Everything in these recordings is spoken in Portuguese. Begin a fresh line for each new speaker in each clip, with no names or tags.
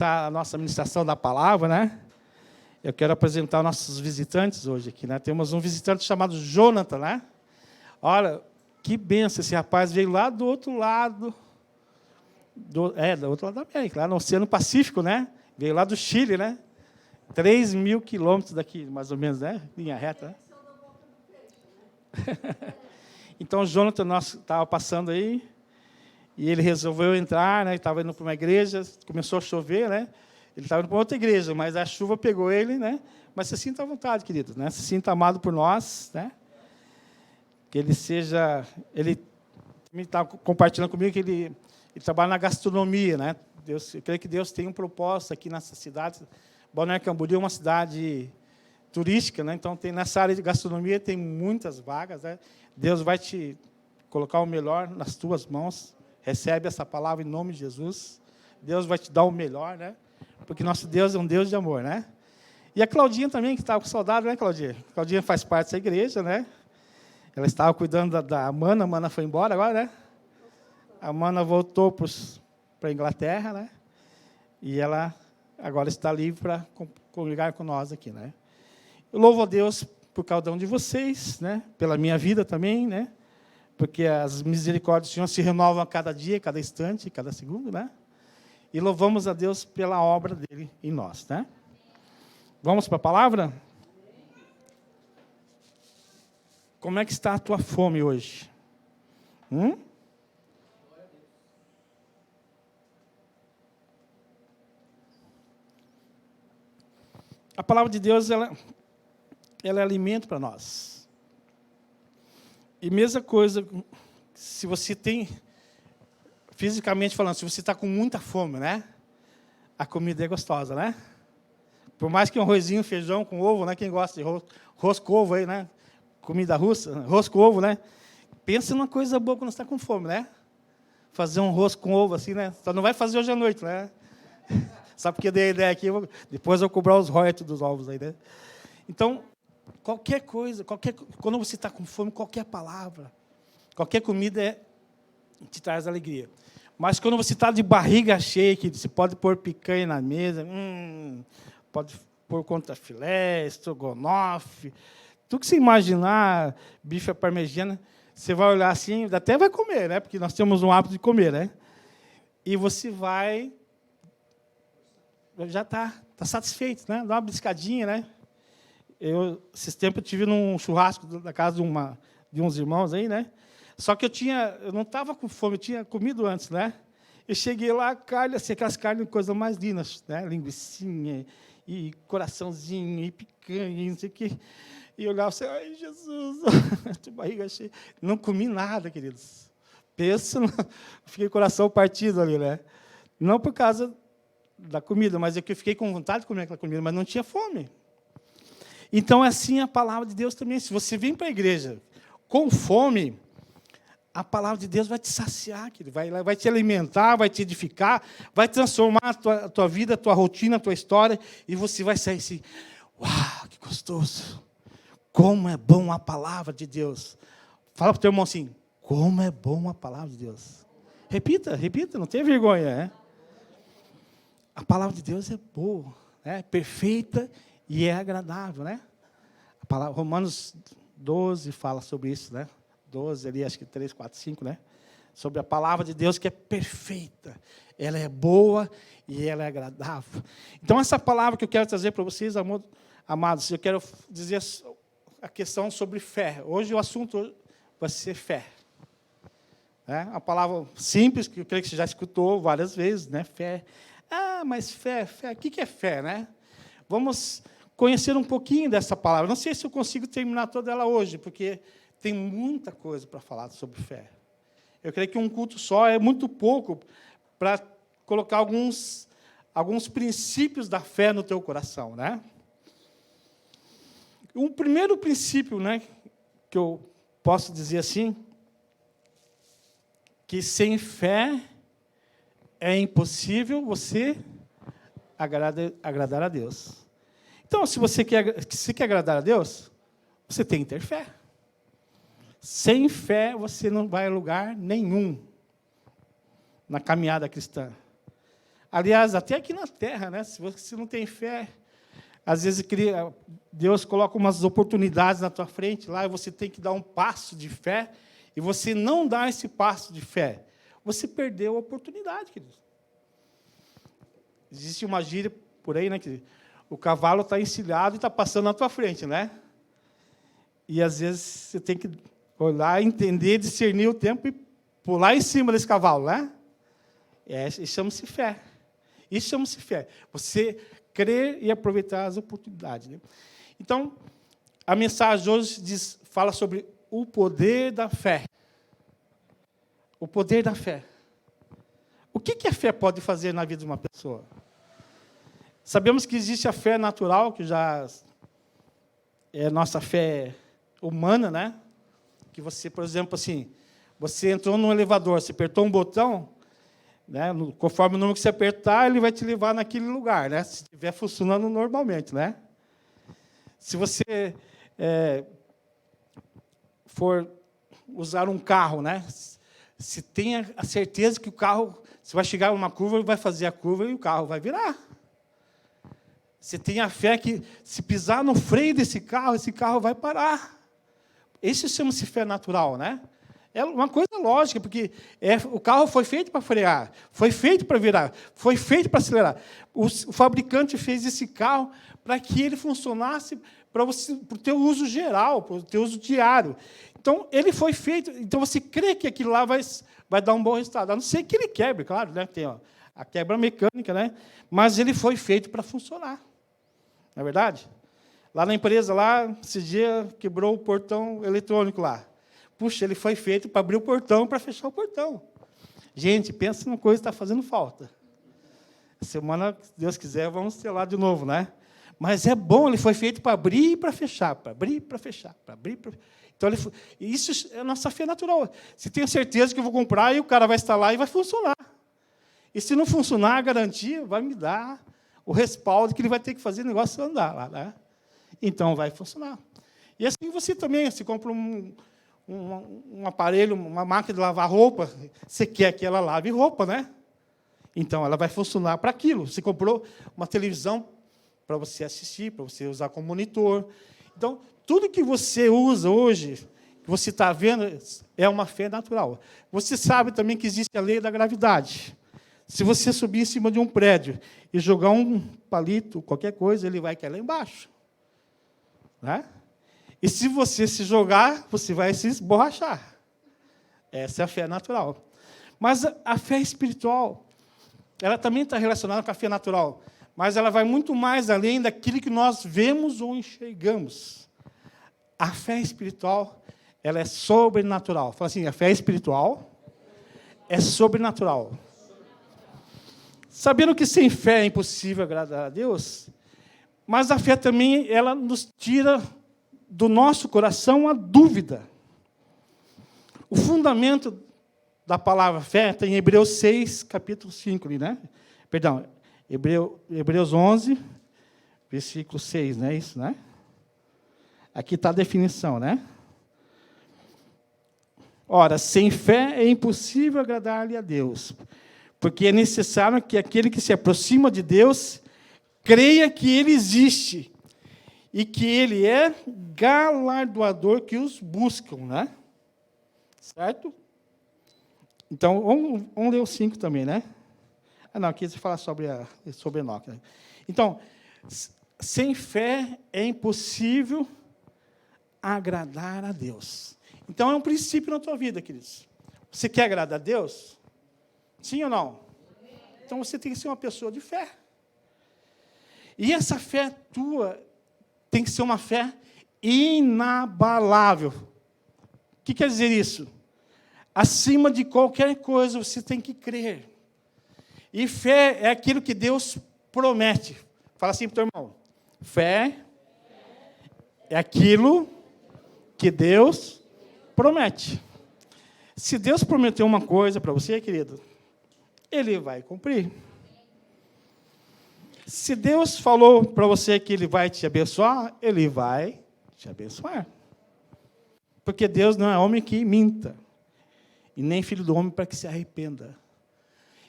A nossa ministração da palavra, né? Eu quero apresentar nossos visitantes hoje aqui, né? Temos um visitante chamado Jonathan, né? Olha, que benção, esse rapaz veio lá do outro lado, do outro lado da América, lá no Oceano Pacífico, né? Veio lá do Chile, né? 3.000 quilômetros daqui, mais ou menos, né? Linha reta, né? Então, o Jonathan, nós estava passando aí, e ele resolveu entrar, né? Ele estava indo para uma igreja, começou a chover, né? Ele estava indo para outra igreja, mas a chuva pegou ele, né? Mas se sinta à vontade, querido, né? Se sinta amado por nós, né? Que ele seja... Ele está compartilhando comigo que ele trabalha na gastronomia, né? Eu creio que Deus tem um propósito aqui nessa cidade. Balneário Camboriú é uma cidade turística, né? Então, nessa área de gastronomia tem muitas vagas, né? Deus vai te colocar o melhor nas tuas mãos. Recebe essa palavra em nome de Jesus. Deus vai te dar o melhor, né? Porque nosso Deus é um Deus de amor, né? E a Claudinha também, que estava com saudade, né, Claudinha? A Claudinha faz parte dessa igreja, né? Ela estava cuidando da Amanda, a Amanda foi embora agora, né? A Amanda voltou para a Inglaterra, né? E ela agora está livre para congregar com nós aqui, né? Eu louvo a Deus por cada um de vocês, né? Pela minha vida também, né? Porque as misericórdias do Senhor se renovam a cada dia, cada instante, cada segundo, né? E louvamos a Deus pela obra dele em nós, né? Vamos para a palavra? Como é que está a tua fome hoje? A palavra de Deus, ela é alimento para nós. E mesma coisa, se você tem, fisicamente falando, se você está com muita fome, né? A comida é gostosa, né? Por mais que um arrozinho, feijão com ovo, né? Quem gosta de arroz com ovo aí, né? Comida russa, arroz com ovo, né? Pensa numa coisa boa quando você está com fome, né? Fazer um arroz com ovo assim, né? Só não vai fazer hoje à noite, né? Sabe porque eu dei a ideia aqui? Depois eu vou cobrar os royalties dos ovos aí, né? Então, qualquer coisa, quando você está com fome, qualquer palavra, qualquer comida te traz alegria. Mas quando você está de barriga cheia, que você pode pôr picanha na mesa, pode pôr contrafilé, estrogonofe, tudo que você imaginar, bife à parmegiana, você vai olhar assim, até vai comer, né? Porque nós temos um hábito de comer, né? E você vai, já está satisfeito, né? Dá uma beliscadinha, né? Esses tempos, eu estive num churrasco da casa de uns irmãos aí, né? Só que eu não estava com fome, eu tinha comido antes, né? Eu cheguei lá, carne, assim, aquelas carnes, coisas mais lindas, né? Linguicinha, e coraçãozinho, e picanha, e não sei o quê. E eu olhava assim, ai, Jesus, de barriga cheia. Não comi nada, queridos. Pensa, fiquei com o coração partido ali, né? Não por causa da comida, mas é que eu fiquei com vontade de comer aquela comida, mas não tinha fome. Então, é assim a palavra de Deus também. Se você vem para a igreja com fome, a palavra de Deus vai te saciar, querido, vai te alimentar, vai te edificar, vai transformar a tua vida, a tua rotina, a tua história, e você vai sair assim, uau, que gostoso! Como é bom a palavra de Deus. Fala para o teu irmão assim, como é bom a palavra de Deus. Repita, não tenha vergonha, né? A palavra de Deus é boa, é perfeita e é agradável, né? A palavra, Romanos 12 fala sobre isso, né? 12, ali, acho que 3, 4, 5, né? Sobre a palavra de Deus que é perfeita. Ela é boa e ela é agradável. Então, essa palavra que eu quero trazer para vocês, amados, eu quero dizer a questão sobre fé. Hoje o assunto vai ser fé. É uma palavra simples, que eu creio que você já escutou várias vezes, né? Fé. Ah, mas fé. O que é fé, né? Vamos conhecer um pouquinho dessa palavra. Não sei se eu consigo terminar toda ela hoje, porque tem muita coisa para falar sobre fé. Eu creio que um culto só é muito pouco para colocar alguns princípios da fé no teu coração, né? O primeiro princípio, né, que eu posso dizer assim, que sem fé é impossível você agradar a Deus. Então, se você quer agradar a Deus, você tem que ter fé. Sem fé, você não vai a lugar nenhum na caminhada cristã. Aliás, até aqui na Terra, né? Se você não tem fé, às vezes Deus coloca umas oportunidades na tua frente lá e você tem que dar um passo de fé, e você não dá esse passo de fé, você perdeu a oportunidade, querido. Existe uma gíria por aí, né? Que o cavalo está encilhado e está passando na tua frente, né? E às vezes você tem que olhar, entender, discernir o tempo e pular em cima desse cavalo, né? Isso chama-se fé. Isso chama-se fé. Você crer e aproveitar as oportunidades, né? Então, a mensagem hoje fala sobre o poder da fé. O poder da fé. O que a fé pode fazer na vida de uma pessoa? Sabemos que existe a fé natural, que já é nossa fé humana, né? Que você, por exemplo, assim, você entrou num elevador, você apertou um botão, né? Conforme o número que você apertar, ele vai te levar naquele lugar, né? Se estiver funcionando normalmente, né? Se você for usar um carro, né? Se tem a certeza que o carro, você vai chegar a uma curva, ele vai fazer a curva e o carro vai virar. Você tem a fé que, se pisar no freio desse carro, esse carro vai parar. Isso chama-se fé natural, né? É uma coisa lógica, porque o carro foi feito para frear, foi feito para virar, foi feito para acelerar. O fabricante fez esse carro para que ele funcionasse para o teu uso geral, para o teu uso diário. Então, ele foi feito. Então, você crê que aquilo lá vai dar um bom resultado. A não ser que ele quebre, claro, né? Tem a quebra mecânica, né? Mas ele foi feito para funcionar. Não é verdade? Lá na empresa, esse dia, quebrou o portão eletrônico lá. Puxa, ele foi feito para abrir o portão, para fechar o portão. Gente, pensa numa coisa que está fazendo falta. Semana, se Deus quiser, vamos ter lá de novo, né? Mas é bom, ele foi feito para abrir e para fechar, para abrir e para fechar, para abrir e para... Então, isso é a nossa fé natural. Você tem certeza que eu vou comprar e o cara vai instalar e vai funcionar. E se não funcionar, a garantia vai me dar o respaldo que ele vai ter que fazer o negócio andar lá, né? Então, vai funcionar. E assim você também, você compra um aparelho, uma máquina de lavar roupa, você quer que ela lave roupa, né? Então, ela vai funcionar para aquilo. Você comprou uma televisão para você assistir, para você usar como monitor. Então, tudo que você usa hoje, que você está vendo, é uma fé natural. Você sabe também que existe a lei da gravidade. Se você subir em cima de um prédio e jogar um palito, qualquer coisa, ele vai cair lá embaixo. Né? E se você se jogar, você vai se esborrachar. Essa é a fé natural. Mas a fé espiritual, ela também está relacionada com a fé natural, mas ela vai muito mais além daquilo que nós vemos ou enxergamos. A fé espiritual, ela é sobrenatural. Fala assim, a fé espiritual é sobrenatural. Sabendo que sem fé é impossível agradar a Deus, mas a fé também, ela nos tira do nosso coração a dúvida. O fundamento da palavra fé está em Hebreus 6, capítulo 5, ali, né? Perdão, Hebreus 11, versículo 6, não é isso, né? Aqui está a definição, né? Ora, sem fé é impossível agradar-lhe a Deus, porque é necessário que aquele que se aproxima de Deus creia que Ele existe e que Ele é galardoador que os buscam, né? Certo? Então, vamos ler o 5 também, né? Não, aqui você fala sobre Enoque. Né? Então, sem fé é impossível agradar a Deus. Então, é um princípio na tua vida, queridos. Você quer agradar a Deus? Sim ou não? Então, você tem que ser uma pessoa de fé. E essa fé tua tem que ser uma fé inabalável. O que quer dizer isso? Acima de qualquer coisa, você tem que crer. E fé é aquilo que Deus promete. Fala assim para o teu irmão. Fé é aquilo que Deus promete. Se Deus prometeu uma coisa para você, querido, Ele vai cumprir. Se Deus falou para você que Ele vai te abençoar, Ele vai te abençoar. Porque Deus não é homem que minta, e nem filho do homem para que se arrependa.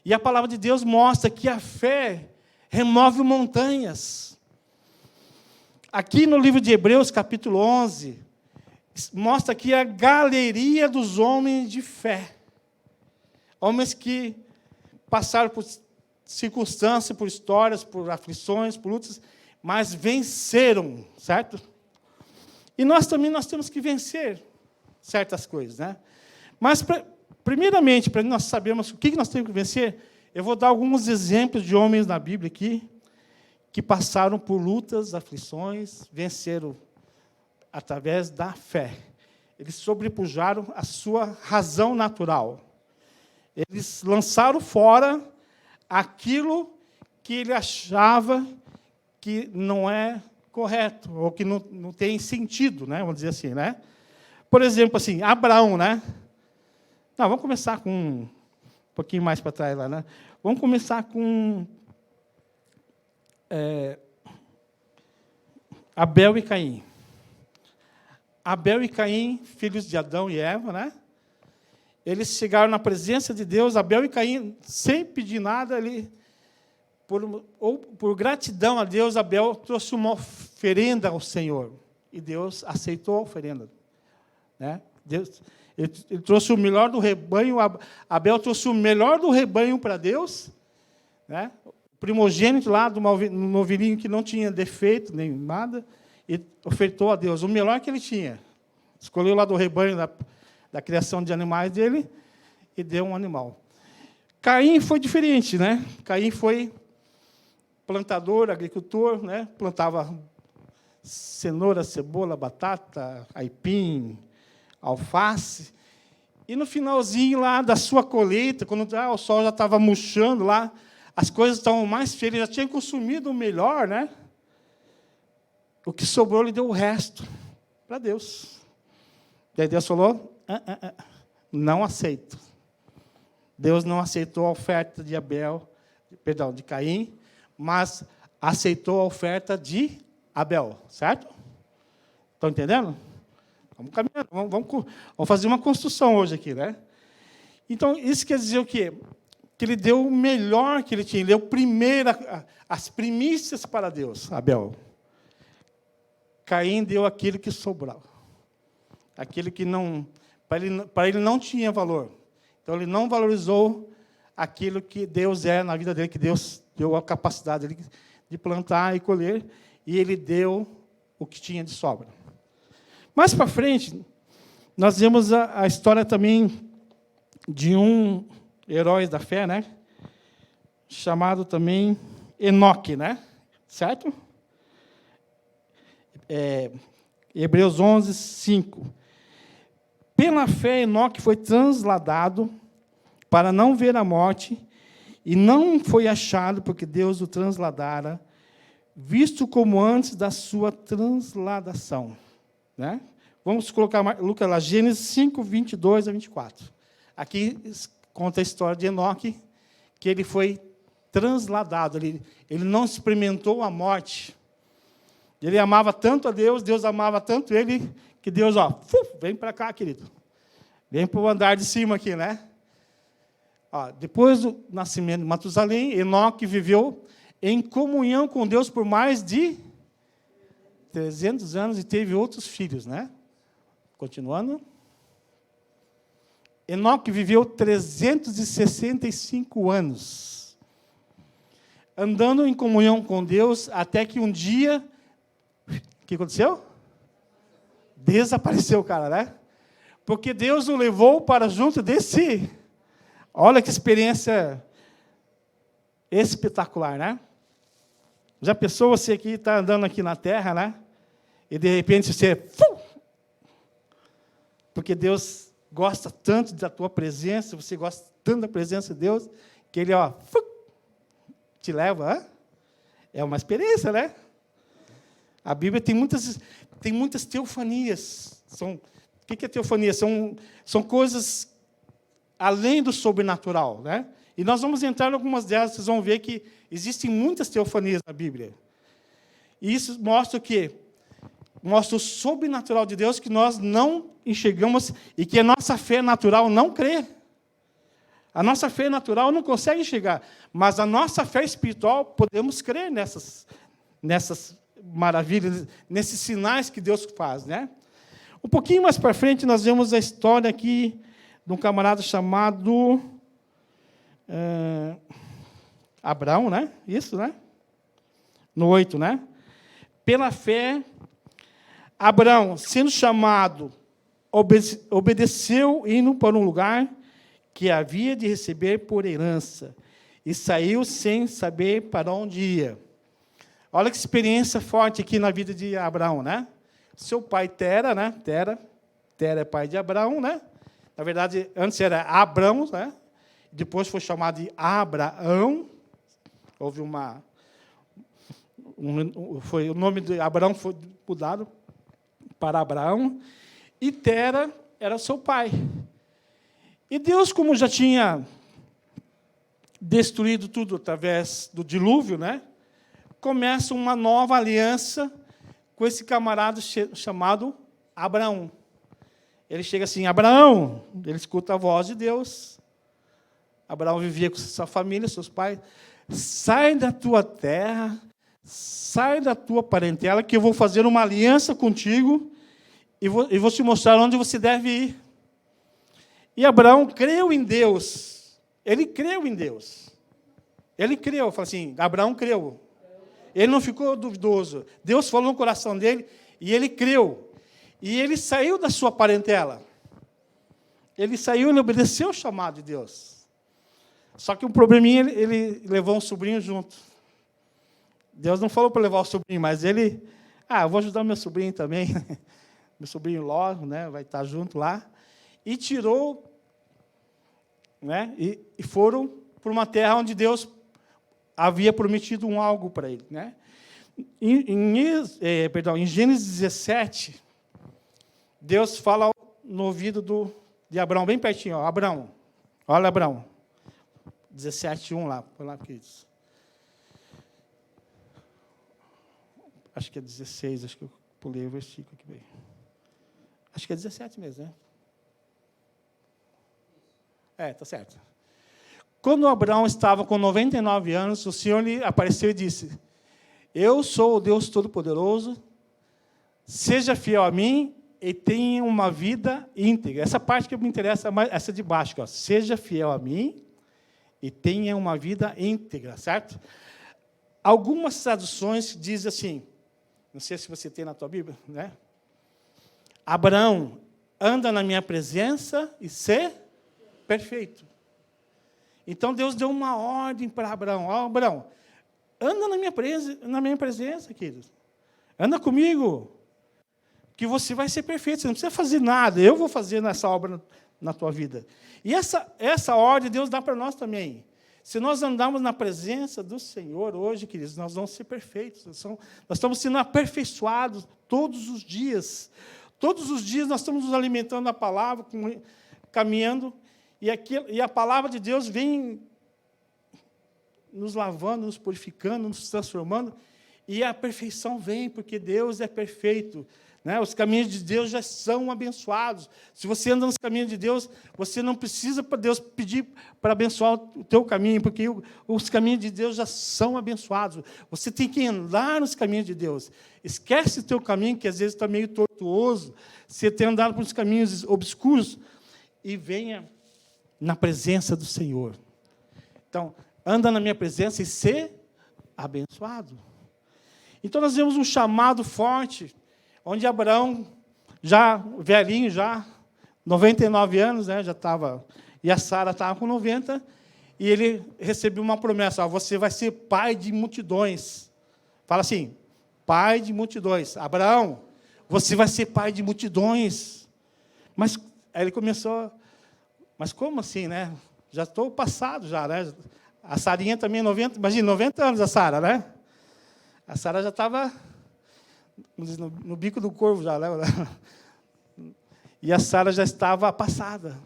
E a palavra de Deus mostra que a fé remove montanhas. Aqui no livro de Hebreus, capítulo 11, mostra aqui a galeria dos homens de fé. Homens que passaram por circunstâncias, por histórias, por aflições, por lutas, mas venceram, certo? E nós também temos que vencer certas coisas, né? Mas, primeiramente, para nós sabermos o que nós temos que vencer, eu vou dar alguns exemplos de homens na Bíblia aqui, que passaram por lutas, aflições, venceram através da fé. Eles sobrepujaram a sua razão natural. Eles lançaram fora aquilo que ele achava que não é correto, ou que não tem sentido, né? Vamos dizer assim, né? Por exemplo, assim, Abraão, né? Não, vamos começar com um pouquinho mais para trás lá, né? Vamos começar com Abel e Caim. Abel e Caim, filhos de Adão e Eva, né? Eles chegaram na presença de Deus. Abel e Caim, sem pedir nada, por gratidão a Deus, Abel trouxe uma oferenda ao Senhor. E Deus aceitou a oferenda. Né? Ele trouxe o melhor do rebanho. Abel trouxe o melhor do rebanho para Deus. Né? O primogênito lá, do novilhinho que não tinha defeito, nem nada, e ofertou a Deus o melhor que ele tinha. Escolheu lá do rebanho, da criação de animais dele, e deu um animal. Caim foi diferente, né? Caim foi plantador, agricultor, né? Plantava cenoura, cebola, batata, aipim, alface. E no finalzinho lá da sua colheita, quando o sol já estava murchando lá, as coisas estavam mais feias, ele já tinha consumido o melhor, né? O que sobrou, ele deu o resto para Deus. Daí Deus falou, não aceito. Deus não aceitou a oferta de de Caim, mas aceitou a oferta de Abel, certo? Estão entendendo? Vamos caminhar, vamos fazer uma construção hoje aqui, né? Então, isso quer dizer o quê? Que ele deu o melhor que ele tinha, ele deu as primícias para Deus, Abel. Caim deu aquilo que sobrava. Aquilo que não, para ele não tinha valor. Então, ele não valorizou aquilo que Deus é na vida dele, que Deus deu a capacidade dele de plantar e colher, e ele deu o que tinha de sobra. Mais para frente, nós vemos a história também de um herói da fé, né? Chamado também Enoque, né? Certo? Hebreus 11, 5. Pela fé, Enoque foi transladado para não ver a morte, e não foi achado, porque Deus o transladara, visto como antes da sua transladação. Né? Vamos colocar Lucas lá, Gênesis 5, 22 a 24. Aqui conta a história de Enoque, que ele foi transladado, ele não experimentou a morte. Ele amava tanto a Deus, Deus amava tanto ele, que Deus, vem para cá, querido. Vem para o andar de cima aqui, né? Depois do nascimento de Matusalém, Enoque viveu em comunhão com Deus por mais de 300 anos e teve outros filhos, né? Continuando. Enoque viveu 365 anos, andando em comunhão com Deus, até que um dia, o que aconteceu? Desapareceu o cara, né? Porque Deus o levou para junto desse... Olha que experiência espetacular, né? Já pensou você que está andando aqui na Terra, né? E, de repente, você... Porque Deus gosta tanto da tua presença, você gosta tanto da presença de Deus, que Ele, te leva. É uma experiência, né? A Bíblia tem muitas teofanias. O que é teofania? São coisas além do sobrenatural, né? E nós vamos entrar em algumas delas, vocês vão ver que existem muitas teofanias na Bíblia. E isso mostra o quê? Mostra o sobrenatural de Deus que nós não enxergamos e que a nossa fé natural não crê. A nossa fé natural não consegue chegar, mas a nossa fé espiritual, podemos crer nessas maravilhas, nesses sinais que Deus faz, né? Um pouquinho mais para frente, nós vemos a história aqui de um camarada chamado Abraão, né? Isso, né? No 8, né? Pela fé, Abraão, sendo chamado, obedeceu, indo para um lugar que havia de receber por herança, e saiu sem saber para onde ia. Olha que experiência forte aqui na vida de Abraão, né? Seu pai Tera, né? Tera é pai de Abraão, né? Na verdade, antes era Abrão, né? Depois foi chamado de Abraão. Houve o nome de Abraão foi mudado para Abraão, e Tera era seu pai. E Deus, como já tinha destruído tudo através do dilúvio, né? Começa uma nova aliança com esse camarada chamado Abraão. Ele chega assim, Abraão, ele escuta a voz de Deus. Abraão vivia com sua família, seus pais. Sai da tua terra, sai da tua parentela, que eu vou fazer uma aliança contigo e vou te mostrar onde você deve ir. E Abraão creu em Deus. Ele creu em Deus. Ele creu, fala assim, Abraão creu. Ele não ficou duvidoso. Deus falou no coração dele e ele creu. E ele saiu da sua parentela. Ele saiu, ele obedeceu o chamado de Deus. Só que um probleminha, ele levou um sobrinho junto. Deus não falou para levar o sobrinho, mas ele... eu vou ajudar meu sobrinho também. Meu sobrinho Ló, né, vai estar junto lá. E tirou, né, e foram para uma terra onde Deus havia prometido algo para ele, né? Em Gênesis 17, Deus fala no ouvido de Abraão, bem pertinho, ó, Abraão, olha Abraão, 17:1 lá, foi lá, queridos. Acho que é 16, acho que eu pulei o versículo aqui bem. Acho que é 17 mesmo, né? Está certo. Quando Abraão estava com 99 anos, o Senhor lhe apareceu e disse, eu sou o Deus Todo-Poderoso, seja fiel a mim e tenha uma vida íntegra. Essa parte que me interessa, essa de baixo, ó, seja fiel a mim e tenha uma vida íntegra, certo? Algumas traduções dizem assim, não sei se você tem na tua Bíblia, né? Abraão, anda na minha presença e ser perfeito. Então, Deus deu uma ordem para Abraão. Abraão, anda na minha presença, querido. Anda comigo, que você vai ser perfeito. Você não precisa fazer nada. Eu vou fazer essa obra na tua vida. E essa ordem Deus dá para nós também. Se nós andarmos na presença do Senhor hoje, queridos, nós vamos ser perfeitos. Nós estamos sendo aperfeiçoados todos os dias. Todos os dias nós estamos nos alimentando da palavra, caminhando, e a palavra de Deus vem nos lavando, nos purificando, nos transformando, e a perfeição vem, porque Deus é perfeito. Né? Os caminhos de Deus já são abençoados. Se você anda nos caminhos de Deus, você não precisa para Deus pedir para abençoar o teu caminho, porque os caminhos de Deus já são abençoados. Você tem que andar nos caminhos de Deus. Esquece o teu caminho, que às vezes está meio tortuoso. Você tem andado por uns caminhos obscuros, e venha na presença do Senhor. Então, anda na minha presença e ser abençoado. Então, nós vemos um chamado forte, onde Abraão, já velhinho, já 99 anos, né, já estava, e a Sara estava com 90, e ele recebeu uma promessa, você vai ser pai de multidões. Fala assim, pai de multidões. Abraão, você vai ser pai de multidões. Mas aí ele começou, mas como assim, né? Já estou passado, já, né? A Sarinha também, 90, imagina, 90 anos a Sara, né? A Sara já estava no bico do corvo, já, né? E a Sara já estava passada.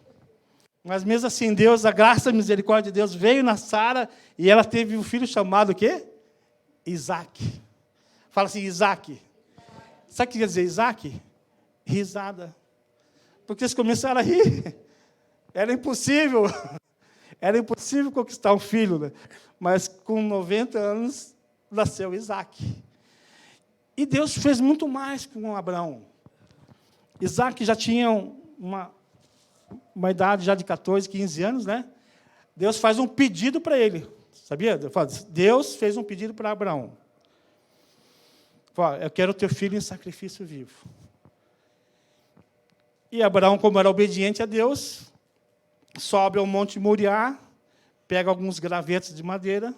Mas mesmo assim, Deus, a graça e a misericórdia de Deus veio na Sara e ela teve um filho chamado o quê? Isaac. Fala assim, Isaac. Sabe o que quer dizer Isaac? Risada. Porque eles começaram a rir. Era impossível. Era impossível conquistar um filho, né? Mas com 90 anos nasceu Isaac. E Deus fez muito mais com Abraão. Isaac já tinha uma idade já de 14, 15 anos, né? Deus faz um pedido para ele, sabia? Deus fez um pedido para Abraão. Fala, eu quero o teu filho em sacrifício vivo. E Abraão, como era obediente a Deus, sobe ao Monte Moriá, pega alguns gravetos de madeira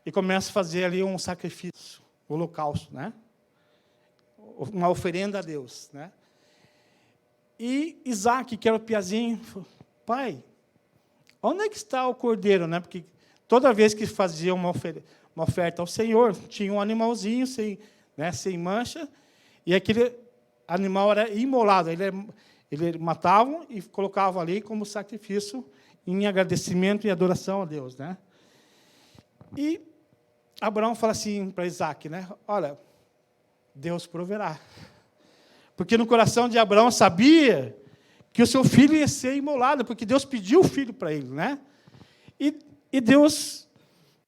e começa a fazer ali um sacrifício, um holocausto, né? Uma oferenda a Deus, né? E Isaac, que era o piazinho, falou, pai, onde é que está o cordeiro, né? Porque toda vez que fazia uma oferta ao Senhor, tinha um animalzinho sem mancha, e aquele animal era imolado. Ele matavam e colocavam ali como sacrifício em agradecimento e adoração a Deus, né? E Abraão fala assim para Isaac, né? Olha, Deus proverá. Porque no coração de Abraão sabia que o seu filho ia ser imolado, porque Deus pediu o filho para ele, né? E Deus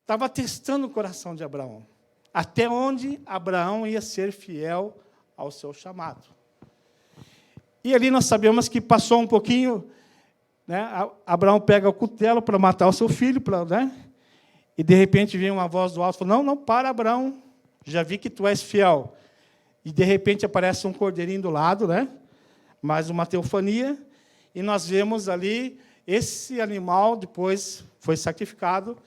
estava testando o coração de Abraão, até onde Abraão ia ser fiel ao seu chamado. E ali nós sabemos que passou um pouquinho, né? Abraão pega o cutelo para matar o seu filho, né? E de repente vem uma voz do alto, fala, não, para, Abraão, já vi que tu és fiel. E de repente aparece um cordeirinho do lado, né? Mais uma teofania, e nós vemos ali esse animal depois foi sacrificado.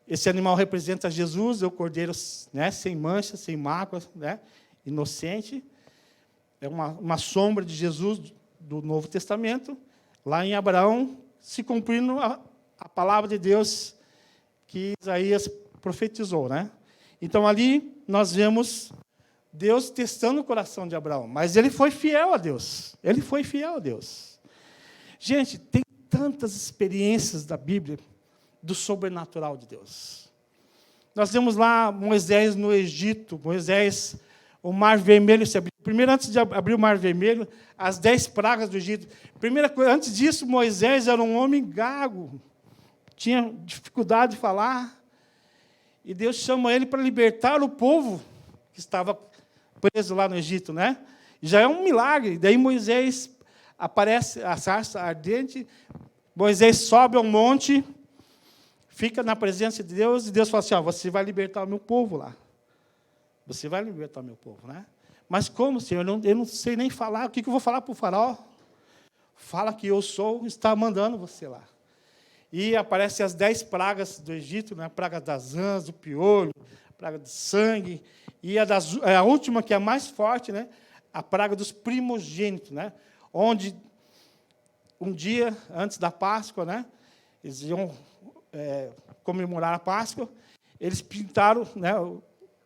Esse animal representa Jesus, o cordeiro, né, sem mancha, sem mácula, né, inocente. É uma sombra de Jesus do Novo Testamento, lá em Abraão, se cumprindo a palavra de Deus que Isaías profetizou, né? Então, ali nós vemos Deus testando o coração de Abraão, mas ele foi fiel a Deus. Ele foi fiel a Deus. Gente, tem tantas experiências da Bíblia do sobrenatural de Deus. Nós vemos lá Moisés no Egito, Moisés, o Mar Vermelho se abriu. Primeiro, antes de abrir o Mar Vermelho, as 10 pragas do Egito. Primeira coisa, antes disso, Moisés era um homem gago, tinha dificuldade de falar, e Deus chama ele para libertar o povo que estava preso lá no Egito, né? Já é um milagre. Daí Moisés aparece, a sarça ardente, Moisés sobe ao monte, fica na presença de Deus, e Deus fala assim, você vai libertar o meu povo lá. Você vai libertar o meu povo, né? Mas como, Senhor? Eu não sei nem falar. O que eu vou falar para o faraó? Fala que eu sou, está mandando você lá. E aparecem as 10 pragas do Egito, né? A praga das rãs, do piolho, a praga de sangue, e a última, que é a mais forte, né? A praga dos primogênitos, né? Onde, um dia antes da Páscoa, né? Eles iam comemorar a Páscoa, eles pintaram, né?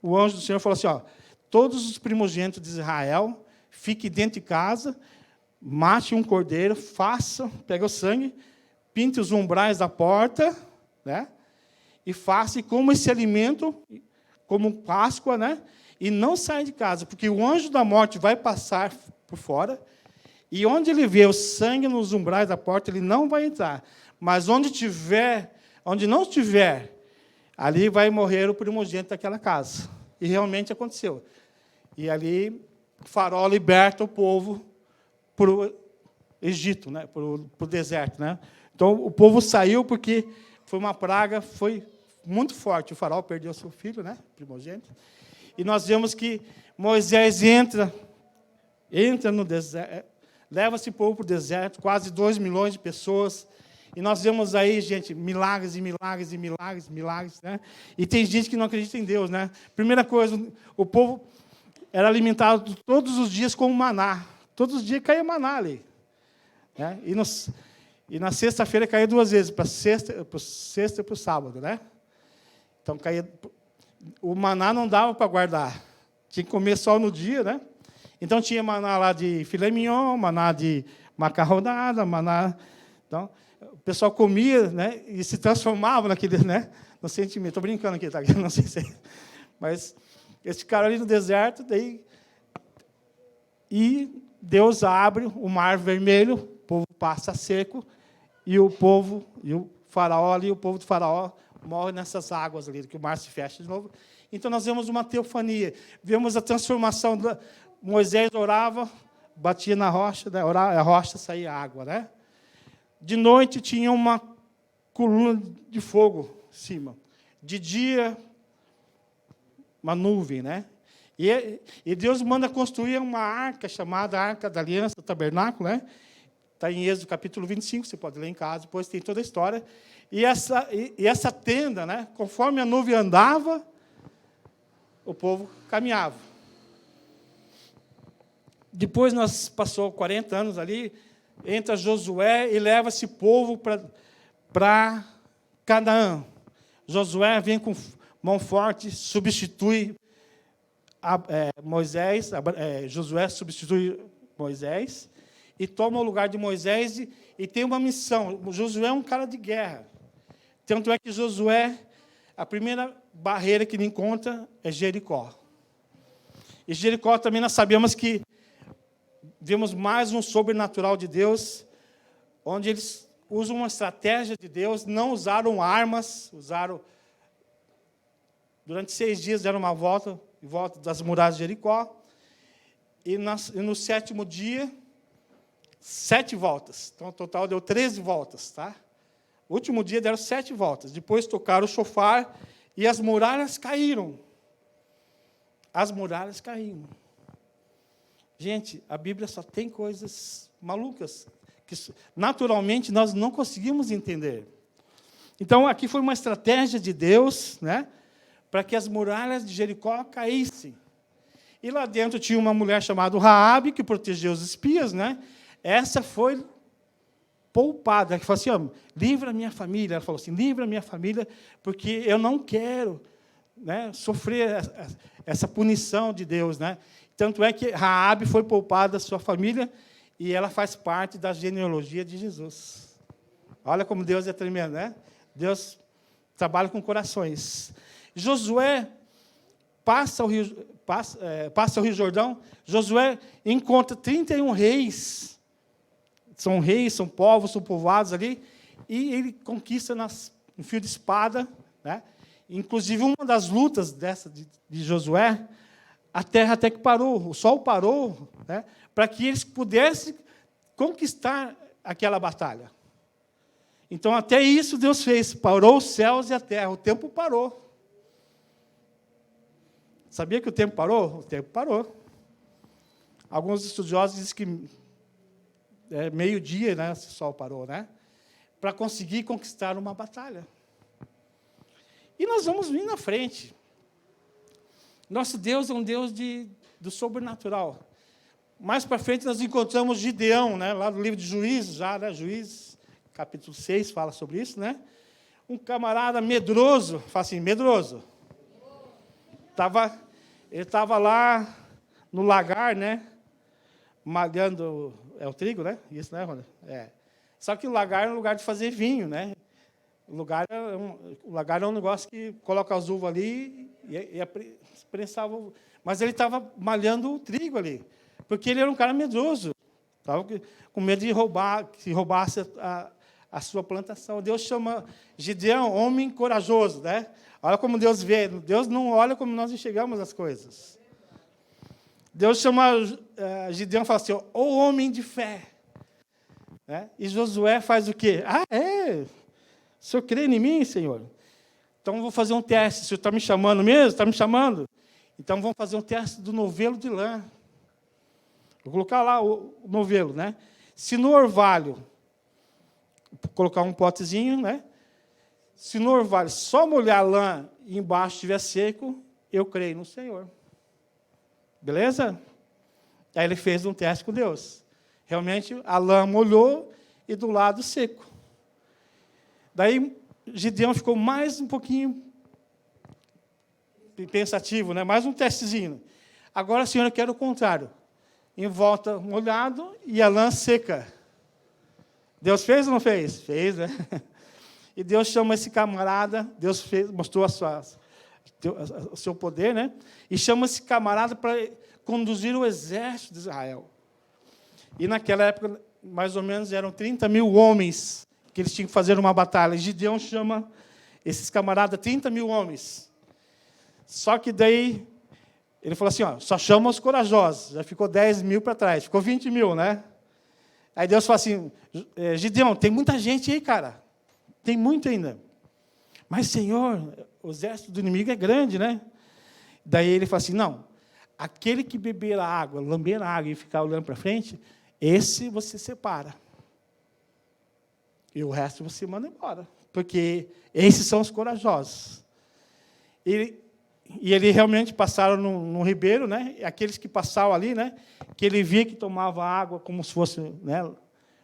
O anjo do Senhor falou assim, todos os primogênitos de Israel, fiquem dentro de casa, mate um cordeiro, pega o sangue, pinte os umbrais da porta, né? E faça como esse alimento, como Páscoa, né? E não saia de casa, porque o anjo da morte vai passar por fora, e onde ele vê o sangue nos umbrais da porta, ele não vai entrar. Mas onde não tiver, ali vai morrer o primogênito daquela casa. E realmente aconteceu. E ali o faraó liberta o povo para o Egito, né? Para o deserto, né? Então o povo saiu porque foi uma praga, foi muito forte. O faraó perdeu seu filho, né? Primogênito. E nós vemos que Moisés entra no deserto, leva esse povo para o deserto, quase 2 milhões de pessoas. E nós vemos aí, gente, milagres e milagres e milagres, milagres, né? E tem gente que não acredita em Deus, né? Primeira coisa, o povo era alimentado todos os dias com maná. Todos os dias caía maná ali, né? E na sexta-feira caía 2 vezes, para sexta e para o sábado, né? Então caía. O maná não dava para guardar, tinha que comer só no dia, né? Então tinha maná lá de filé mignon, maná de macarronada, maná. Então, o pessoal comia, né, e se transformava naquele, né, no sentimento. Estou brincando aqui, tá? Não sei se. Mas esse cara ali no deserto, e Deus abre o Mar Vermelho, o povo passa seco, e o faraó ali, o povo do faraó morre nessas águas ali, que o mar se fecha de novo. Então, nós vemos uma teofania, vemos a transformação. Moisés orava, batia na rocha, né? Orava, a rocha saía água. Né? De noite tinha uma coluna de fogo em cima. De dia, uma nuvem. Né? E Deus manda construir uma arca, chamada Arca da Aliança, o tabernáculo. Né? Está em Êxodo, capítulo 25, você pode ler em casa, depois tem toda a história. E essa tenda, né, conforme a nuvem andava, o povo caminhava. Depois nós passou 40 anos ali, entra Josué e leva esse povo para Canaã. Josué vem com mão forte, substitui Moisés, Josué substitui Moisés, e toma o lugar de Moisés e tem uma missão. Josué é um cara de guerra. Tanto é que Josué, a primeira barreira que ele encontra é Jericó. E Jericó também nós sabemos que vemos mais um sobrenatural de Deus, onde eles usam uma estratégia de Deus, não usaram armas, durante 6 dias deram uma volta, em volta das muralhas de Jericó, e no 7º dia, 7 voltas. Então, o total deu 13 voltas. Tá? O último dia deram 7 voltas. Depois tocaram o chofar e as muralhas caíram. As muralhas caíram. Gente, a Bíblia só tem coisas malucas que, naturalmente, nós não conseguimos entender. Então, aqui foi uma estratégia de Deus, né, para que as muralhas de Jericó caíssem. E lá dentro tinha uma mulher chamada Raabe, que protegia os espias. Né? Essa foi poupada, que falou assim, livra a minha família. Ela falou assim, livra a minha família, porque eu não quero, né, sofrer essa punição de Deus. Né? Tanto é que Raabe foi poupada da sua família, e ela faz parte da genealogia de Jesus. Olha como Deus é tremendo, né? Deus trabalha com corações. Josué passa o Rio Jordão. Josué encontra 31 reis. São reis, são povos, são povoados ali, e ele conquista um fio de espada. Né? Inclusive, uma das lutas de Josué, a terra até que parou, o sol parou, né? Para que eles pudessem conquistar aquela batalha. Então, até isso Deus fez, parou os céus e a terra, o tempo parou. Sabia que o tempo parou? O tempo parou. Alguns estudiosos dizem que meio-dia, né, o sol parou, né, para conseguir conquistar uma batalha. E nós vamos vir na frente. Nosso Deus é um Deus do sobrenatural. Mais para frente nós encontramos Gideão, né, lá no livro de Juízes, Juízes, capítulo 6, fala sobre isso. Né? Um camarada medroso, fala assim, medroso. Ele estava lá no lagar, né, malhando, o trigo, né? Isso, né, Ronda? Só que o lagar é um lugar de fazer vinho, né? O lagar é um negócio que coloca as uvas ali e prensava. Mas ele estava malhando o trigo ali, porque ele era um cara medroso. Estava com medo de que roubasse a sua plantação. Deus chama Gideão homem corajoso, né? Olha como Deus vê. Deus não olha como nós enxergamos as coisas. Deus chama Gideão e fala assim, ô homem de fé. Né? E Josué faz o quê? O senhor crê em mim, Senhor? Então, vou fazer um teste. O senhor está me chamando mesmo? Está me chamando? Então, vamos fazer um teste do novelo de lã. Vou colocar lá o novelo. Né? Se no orvalho, colocar um potezinho, né? Se no orvalho só molhar a lã e embaixo estiver seco, eu creio no Senhor. Beleza? Aí ele fez um teste com Deus. Realmente, a lã molhou e do lado seco. Daí, Gideão ficou mais um pouquinho pensativo, né? Mais um testezinho. Agora, Senhor, eu quero o contrário. Em volta molhado e a lã seca. Deus fez ou não fez? Fez, né? E Deus chama esse camarada, Deus mostrou o seu poder, né? E chama esse camarada para conduzir o exército de Israel. E naquela época, mais ou menos, eram 30 mil homens que eles tinham que fazer uma batalha. E Gideão chama esses camaradas, 30 mil homens. Só que daí, ele falou assim, só chama os corajosos. Já ficou 10 mil para trás, ficou 20 mil, né? Aí Deus falou assim, Gideão, tem muita gente aí, cara. Tem muito ainda. Mas, Senhor, o exército do inimigo é grande, né? Daí ele falou assim, não, aquele que beber a água, lamber a água e ficar olhando para frente, esse você separa. E o resto você manda embora. Porque esses são os corajosos. E ele realmente passaram no ribeiro, né? E aqueles que passavam ali, né? Que ele via que tomava água como se fosse, né?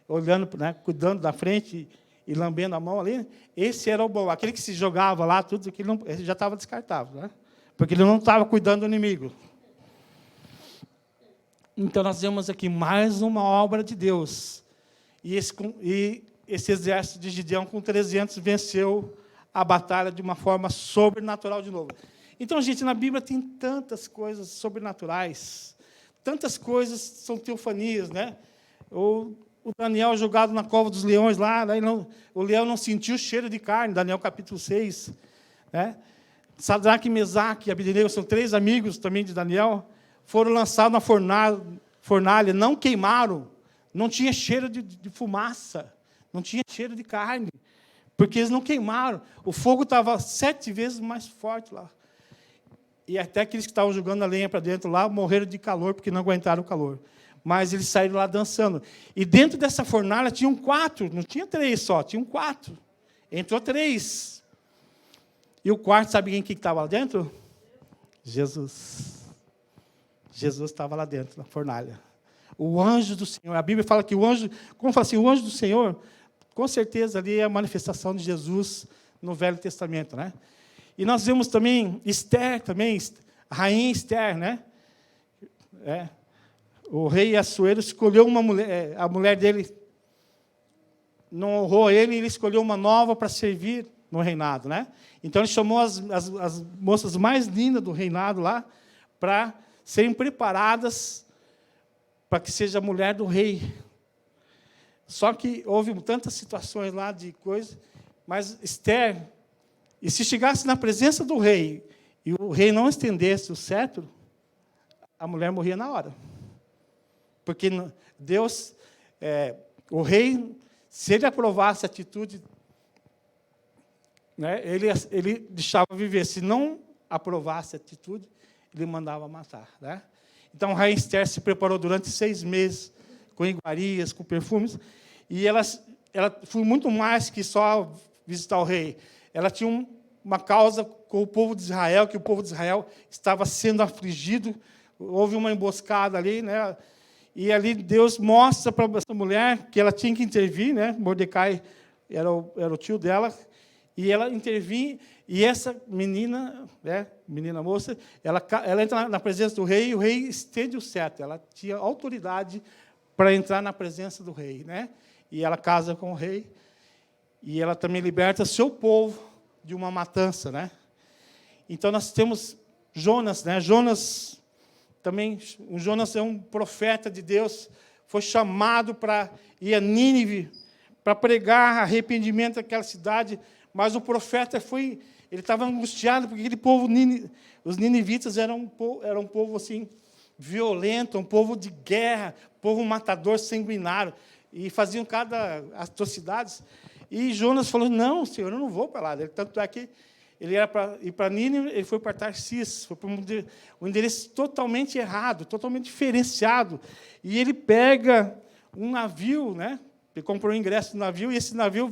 Olhando, né? Cuidando da frente e lambendo a mão ali. Esse era o bom. Aquele que se jogava lá, tudo aquilo, ele já estava descartável, né? Porque ele não estava cuidando do inimigo. Então, nós vemos aqui mais uma obra de Deus. E esse exército de Gideão, com 300, venceu a batalha de uma forma sobrenatural de novo. Então, gente, na Bíblia tem tantas coisas sobrenaturais, tantas coisas são teofanias, né? O Daniel jogado na cova dos leões lá, o leão não sentiu o cheiro de carne, Daniel capítulo 6. Né? Sadraque, Mesaque e Abednego, são 3 amigos também de Daniel, foram lançados na fornalha, não queimaram, não tinha cheiro de fumaça, não tinha cheiro de carne, porque eles não queimaram. O fogo estava 7 vezes mais forte lá. E até aqueles que estavam jogando a lenha para dentro lá morreram de calor, porque não aguentaram o calor. Mas eles saíram lá dançando. E dentro dessa fornalha tinham 4, não tinha 3 só, tinham 4. Entrou 3. E o quarto, sabe quem que estava lá dentro? Jesus. Jesus estava lá dentro, na fornalha. O anjo do Senhor. A Bíblia fala que o anjo, como fala assim, o anjo do Senhor, com certeza ali é a manifestação de Jesus no Velho Testamento, né? E nós vemos também Esther, a rainha Esther, né? O rei Assuero escolheu uma mulher, a mulher dele não honrou ele, e ele escolheu uma nova para servir no reinado, né? Então ele chamou as moças mais lindas do reinado lá para serem preparadas para que seja a mulher do rei. Só que houve tantas situações lá de coisas, mas Esther, e se chegasse na presença do rei, e o rei não estendesse o cetro, a mulher morria na hora. Porque Deus, o rei, se ele aprovasse a atitude, né, ele deixava viver. Se não aprovasse a atitude, ele mandava matar. Né? Então, a rainha Esther se preparou durante 6 meses, com iguarias, com perfumes, e ela foi muito mais que só visitar o rei. Ela tinha uma causa com o povo de Israel, que o povo de Israel estava sendo afligido, houve uma emboscada ali, né? E ali Deus mostra para essa mulher que ela tinha que intervir, né? Mordecai era o tio dela, e ela intervinha, e essa menina, né? Menina moça, ela entra na presença do rei, e o rei estende o cetro, ela tinha autoridade para entrar na presença do rei, né? E ela casa com o rei, e ela também liberta seu povo de uma matança, né? Então nós temos Jonas, né? Jonas é um profeta de Deus, foi chamado para ir a Nínive, para pregar arrependimento naquela cidade, mas o profeta ele estava angustiado, porque aquele povo, os ninivitas eram um povo assim, violento, um povo de guerra, um povo matador, sanguinário, e faziam cada atrocidades. E Jonas falou, não, Senhor, eu não vou para lá. Tanto é que ele era para ir para Nínive, ele foi para Tarsis, foi para um endereço totalmente errado, totalmente diferenciado. E ele pega um navio, né? Ele comprou o ingresso do navio, e esse navio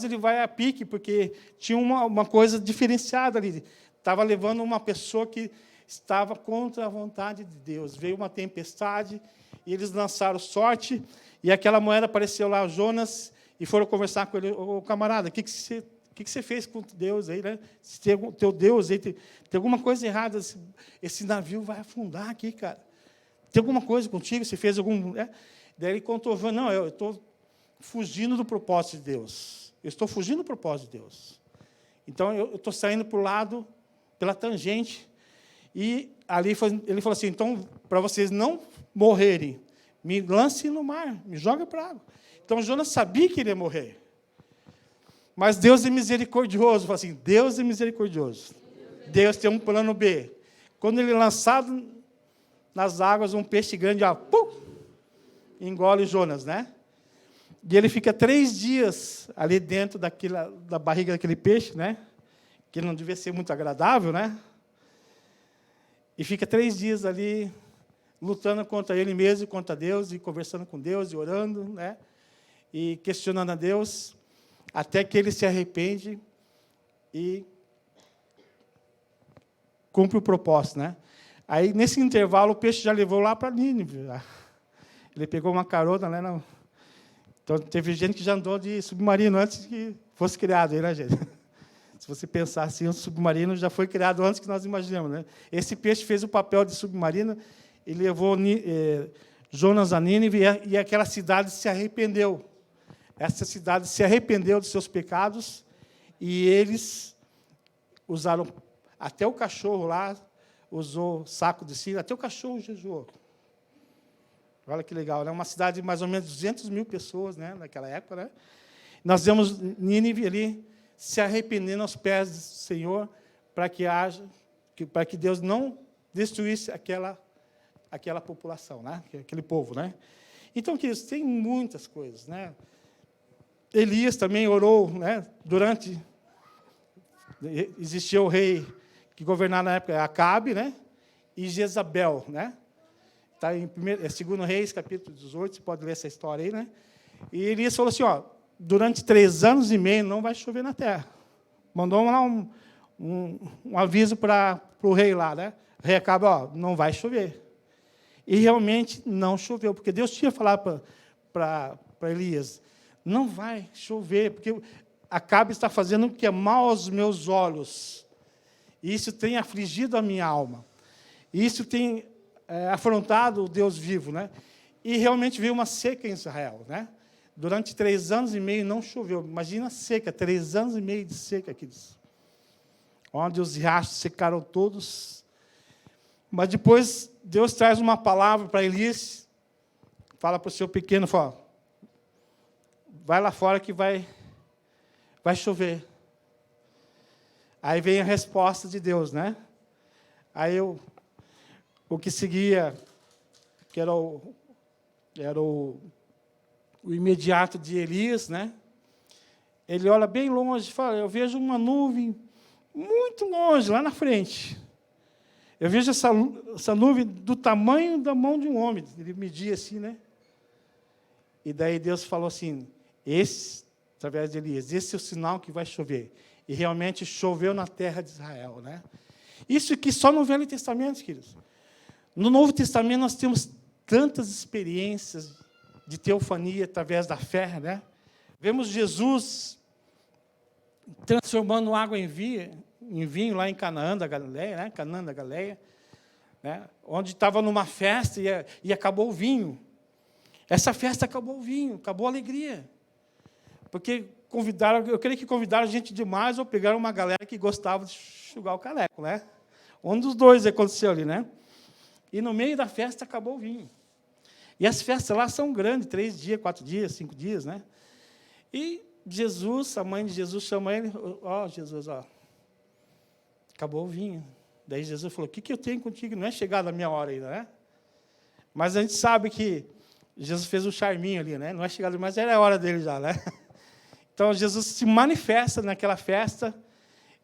ele vai a pique, porque tinha uma coisa diferenciada ali. Estava levando uma pessoa que estava contra a vontade de Deus. Veio uma tempestade, e eles lançaram sorte, e aquela moeda apareceu lá, Jonas, e foram conversar com ele, ô camarada, o que você fez com Deus aí, né? Se tem teu Deus aí, tem alguma coisa errada, esse navio vai afundar aqui, cara. Tem alguma coisa contigo? Você fez algum... Né? Daí ele contou, não, eu estou fugindo do propósito de Deus. Eu estou fugindo do propósito de Deus. Então, eu estou saindo para o lado, pela tangente, e ali ele falou assim, então, para vocês não morrerem, me lance no mar, me joga para a água. Então, Jonas sabia que ele ia morrer. Mas Deus é misericordioso. Fala assim, Deus é misericordioso. Deus tem um plano B. Quando ele é lançado nas águas, um peixe grande, ó, pum, engole Jonas, né? E ele fica 3 dias ali dentro da barriga daquele peixe, né? Que não devia ser muito agradável, né? E fica 3 dias ali, lutando contra ele mesmo, contra Deus, e conversando com Deus, e orando, né? E questionando a Deus, até que ele se arrepende e cumpre o propósito, né? Aí, nesse intervalo, o peixe já levou lá para Nínive. Ele pegou uma carona, né? Não. Então, teve gente que já andou de submarino antes que fosse criado, né, gente? Se você pensar assim, o submarino já foi criado antes que nós imaginamos, né? Esse peixe fez o papel de submarino e levou Jonas a Nínive, e aquela cidade se arrependeu. Essa cidade se arrependeu dos seus pecados, e eles usaram, até o cachorro lá, usou saco de cera, até o cachorro jejuou. Olha que legal, né? Uma cidade de mais ou menos 200 mil pessoas, né, naquela época, né? Nós vemos Nínive ali se arrependendo aos pés do Senhor, para que Deus não destruísse aquela população, né? Aquele povo, né? Então, queridos, tem muitas coisas, né? Elias também orou, né? Existia o rei que governava na época, Acabe, né? E Jezabel, né? Está em 2 Reis, capítulo 18, você pode ler essa história aí, né? E Elias falou assim, ó, durante 3 anos e meio não vai chover na terra. Mandou lá um aviso para o rei lá, né? O rei Acabe, ó, não vai chover. E realmente não choveu, porque Deus tinha falado para Elias, não vai chover, porque Acabe está fazendo o que é mal aos meus olhos. E isso tem afligido a minha alma. E isso tem afrontado o Deus vivo, né? E realmente veio uma seca em Israel, né? Durante 3 anos e meio não choveu. Imagina a seca, 3 anos e meio de seca, queridos. Onde os riachos secaram todos. Mas depois Deus traz uma palavra para Elias, fala para o seu pequeno, fala, vai lá fora que vai chover. Aí vem a resposta de Deus, né? Aí o que seguia, que era o imediato de Elias, né? Ele olha bem longe e fala, eu vejo uma nuvem muito longe, lá na frente. Eu vejo essa nuvem do tamanho da mão de um homem. Ele media assim, né? E daí Deus falou assim, através de Elias, esse é o sinal que vai chover. E realmente choveu na terra de Israel, né? Isso aqui só no Velho Testamento, queridos. No Novo Testamento nós temos tantas experiências de teofania através da fé, né? Vemos Jesus transformando água em vinho lá em Canaã da Galileia, né? Canaã da Galileia, né? Onde estava numa festa e acabou o vinho. Essa festa acabou o vinho, acabou a alegria. Porque eu creio que convidaram gente demais ou pegaram uma galera que gostava de enxugar o caneco, né? Um dos dois aconteceu ali, né? E no meio da festa acabou o vinho. E as festas lá são grandes, 3 dias, 4 dias, 5 dias, né? E Jesus, a mãe de Jesus chama ele, ó, Jesus, ó, acabou o vinho. Daí Jesus falou, o que eu tenho contigo? Não é chegada a minha hora ainda, né? Mas a gente sabe que Jesus fez um charminho ali, né? Não é chegada, mas era a hora dele já, né? Então, Jesus se manifesta naquela festa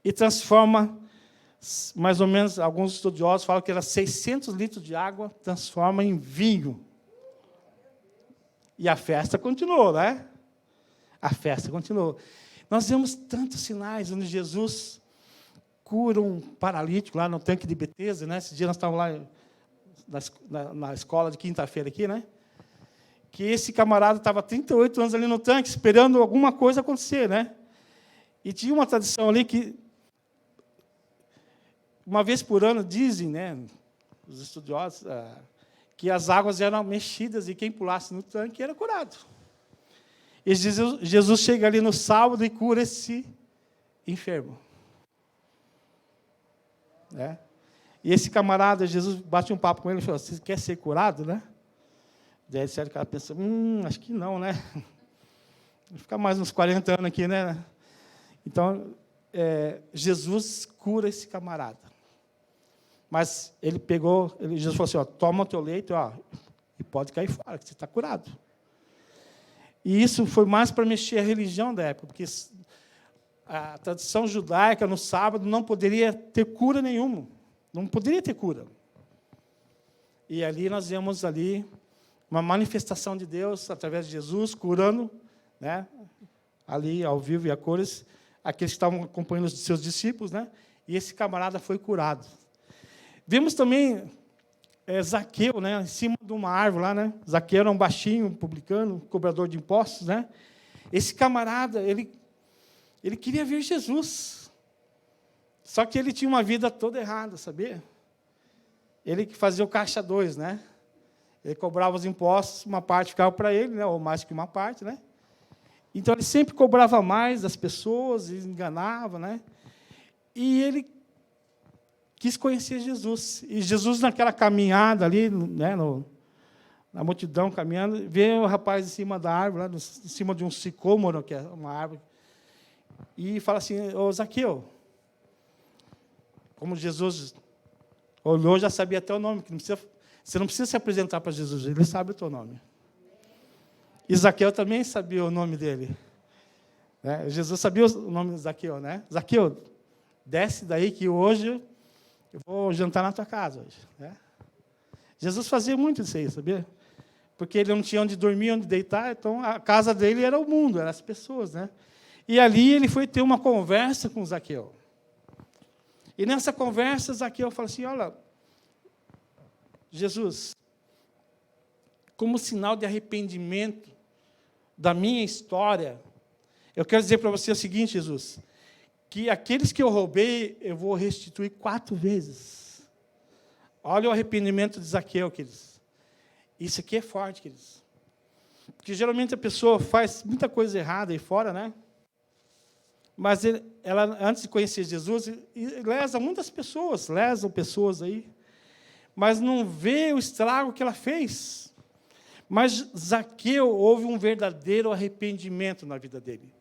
e transforma, mais ou menos, alguns estudiosos falam que era 600 litros de água, transforma em vinho. E a festa continuou, né? A festa continuou. Nós vemos tantos sinais onde Jesus cura um paralítico lá no tanque de Betesda, né? Esse dia nós estávamos lá na escola de quinta-feira aqui, né? Que esse camarada estava 38 anos ali no tanque, esperando alguma coisa acontecer, né? E tinha uma tradição ali que, uma vez por ano, dizem, né, os estudiosos, que as águas eram mexidas e quem pulasse no tanque era curado. E Jesus chega ali no sábado e cura esse enfermo. Né? E esse camarada, Jesus bate um papo com ele e fala, você quer ser curado, né? Daí o cara pensa, acho que não, né? Vou ficar mais uns 40 anos aqui, né? Então, Jesus cura esse camarada. Mas Jesus falou assim, ó, toma o teu leito, ó, e pode cair fora, que você está curado. E isso foi mais para mexer a religião da época, porque a tradição judaica, no sábado, não poderia ter cura nenhuma. Não poderia ter cura. E ali nós vemos ali uma manifestação de Deus, através de Jesus, curando, né, ali, ao vivo e a cores, aqueles que estavam acompanhando os seus discípulos, né, e esse camarada foi curado. Vimos também Zaqueu, né, em cima de uma árvore lá, né? Zaqueu era um baixinho, publicano, cobrador de impostos, né? Esse camarada, ele queria ver Jesus. Só que ele tinha uma vida toda errada, sabia? Ele que fazia o caixa 2, né? Ele cobrava os impostos, uma parte ficava para ele, né? Ou mais que uma parte, né? Então ele sempre cobrava mais das pessoas, e enganava, né? E ele quis conhecer Jesus. E Jesus, naquela caminhada ali, né, na multidão caminhando, vê o rapaz em cima da árvore, lá, em cima de um sicômoro, que é uma árvore, e fala assim, ô Zaqueu, como Jesus olhou, já sabia até o nome, que você não precisa se apresentar para Jesus, ele sabe o teu nome. E Zaqueu também sabia o nome dele. Né? Jesus sabia o nome de Zaqueu, né? Zaqueu, desce daí que hoje eu vou jantar na tua casa hoje. Né? Jesus fazia muito isso aí, sabia? Porque ele não tinha onde dormir, onde deitar, então a casa dele era o mundo, eram as pessoas. Né? E ali ele foi ter uma conversa com Zaqueu. E nessa conversa, Zaqueu fala assim, olha, Jesus, como sinal de arrependimento da minha história, eu quero dizer para você o seguinte, Jesus, que aqueles que eu roubei, eu vou restituir 4 vezes. Olha o arrependimento de Zaqueu, queridos. Isso aqui é forte, queridos. Porque geralmente a pessoa faz muita coisa errada aí fora, né? Mas ela, antes de conhecer Jesus, lesa muitas pessoas, lesam pessoas aí, mas não vê o estrago que ela fez. Mas Zaqueu houve um verdadeiro arrependimento na vida dele.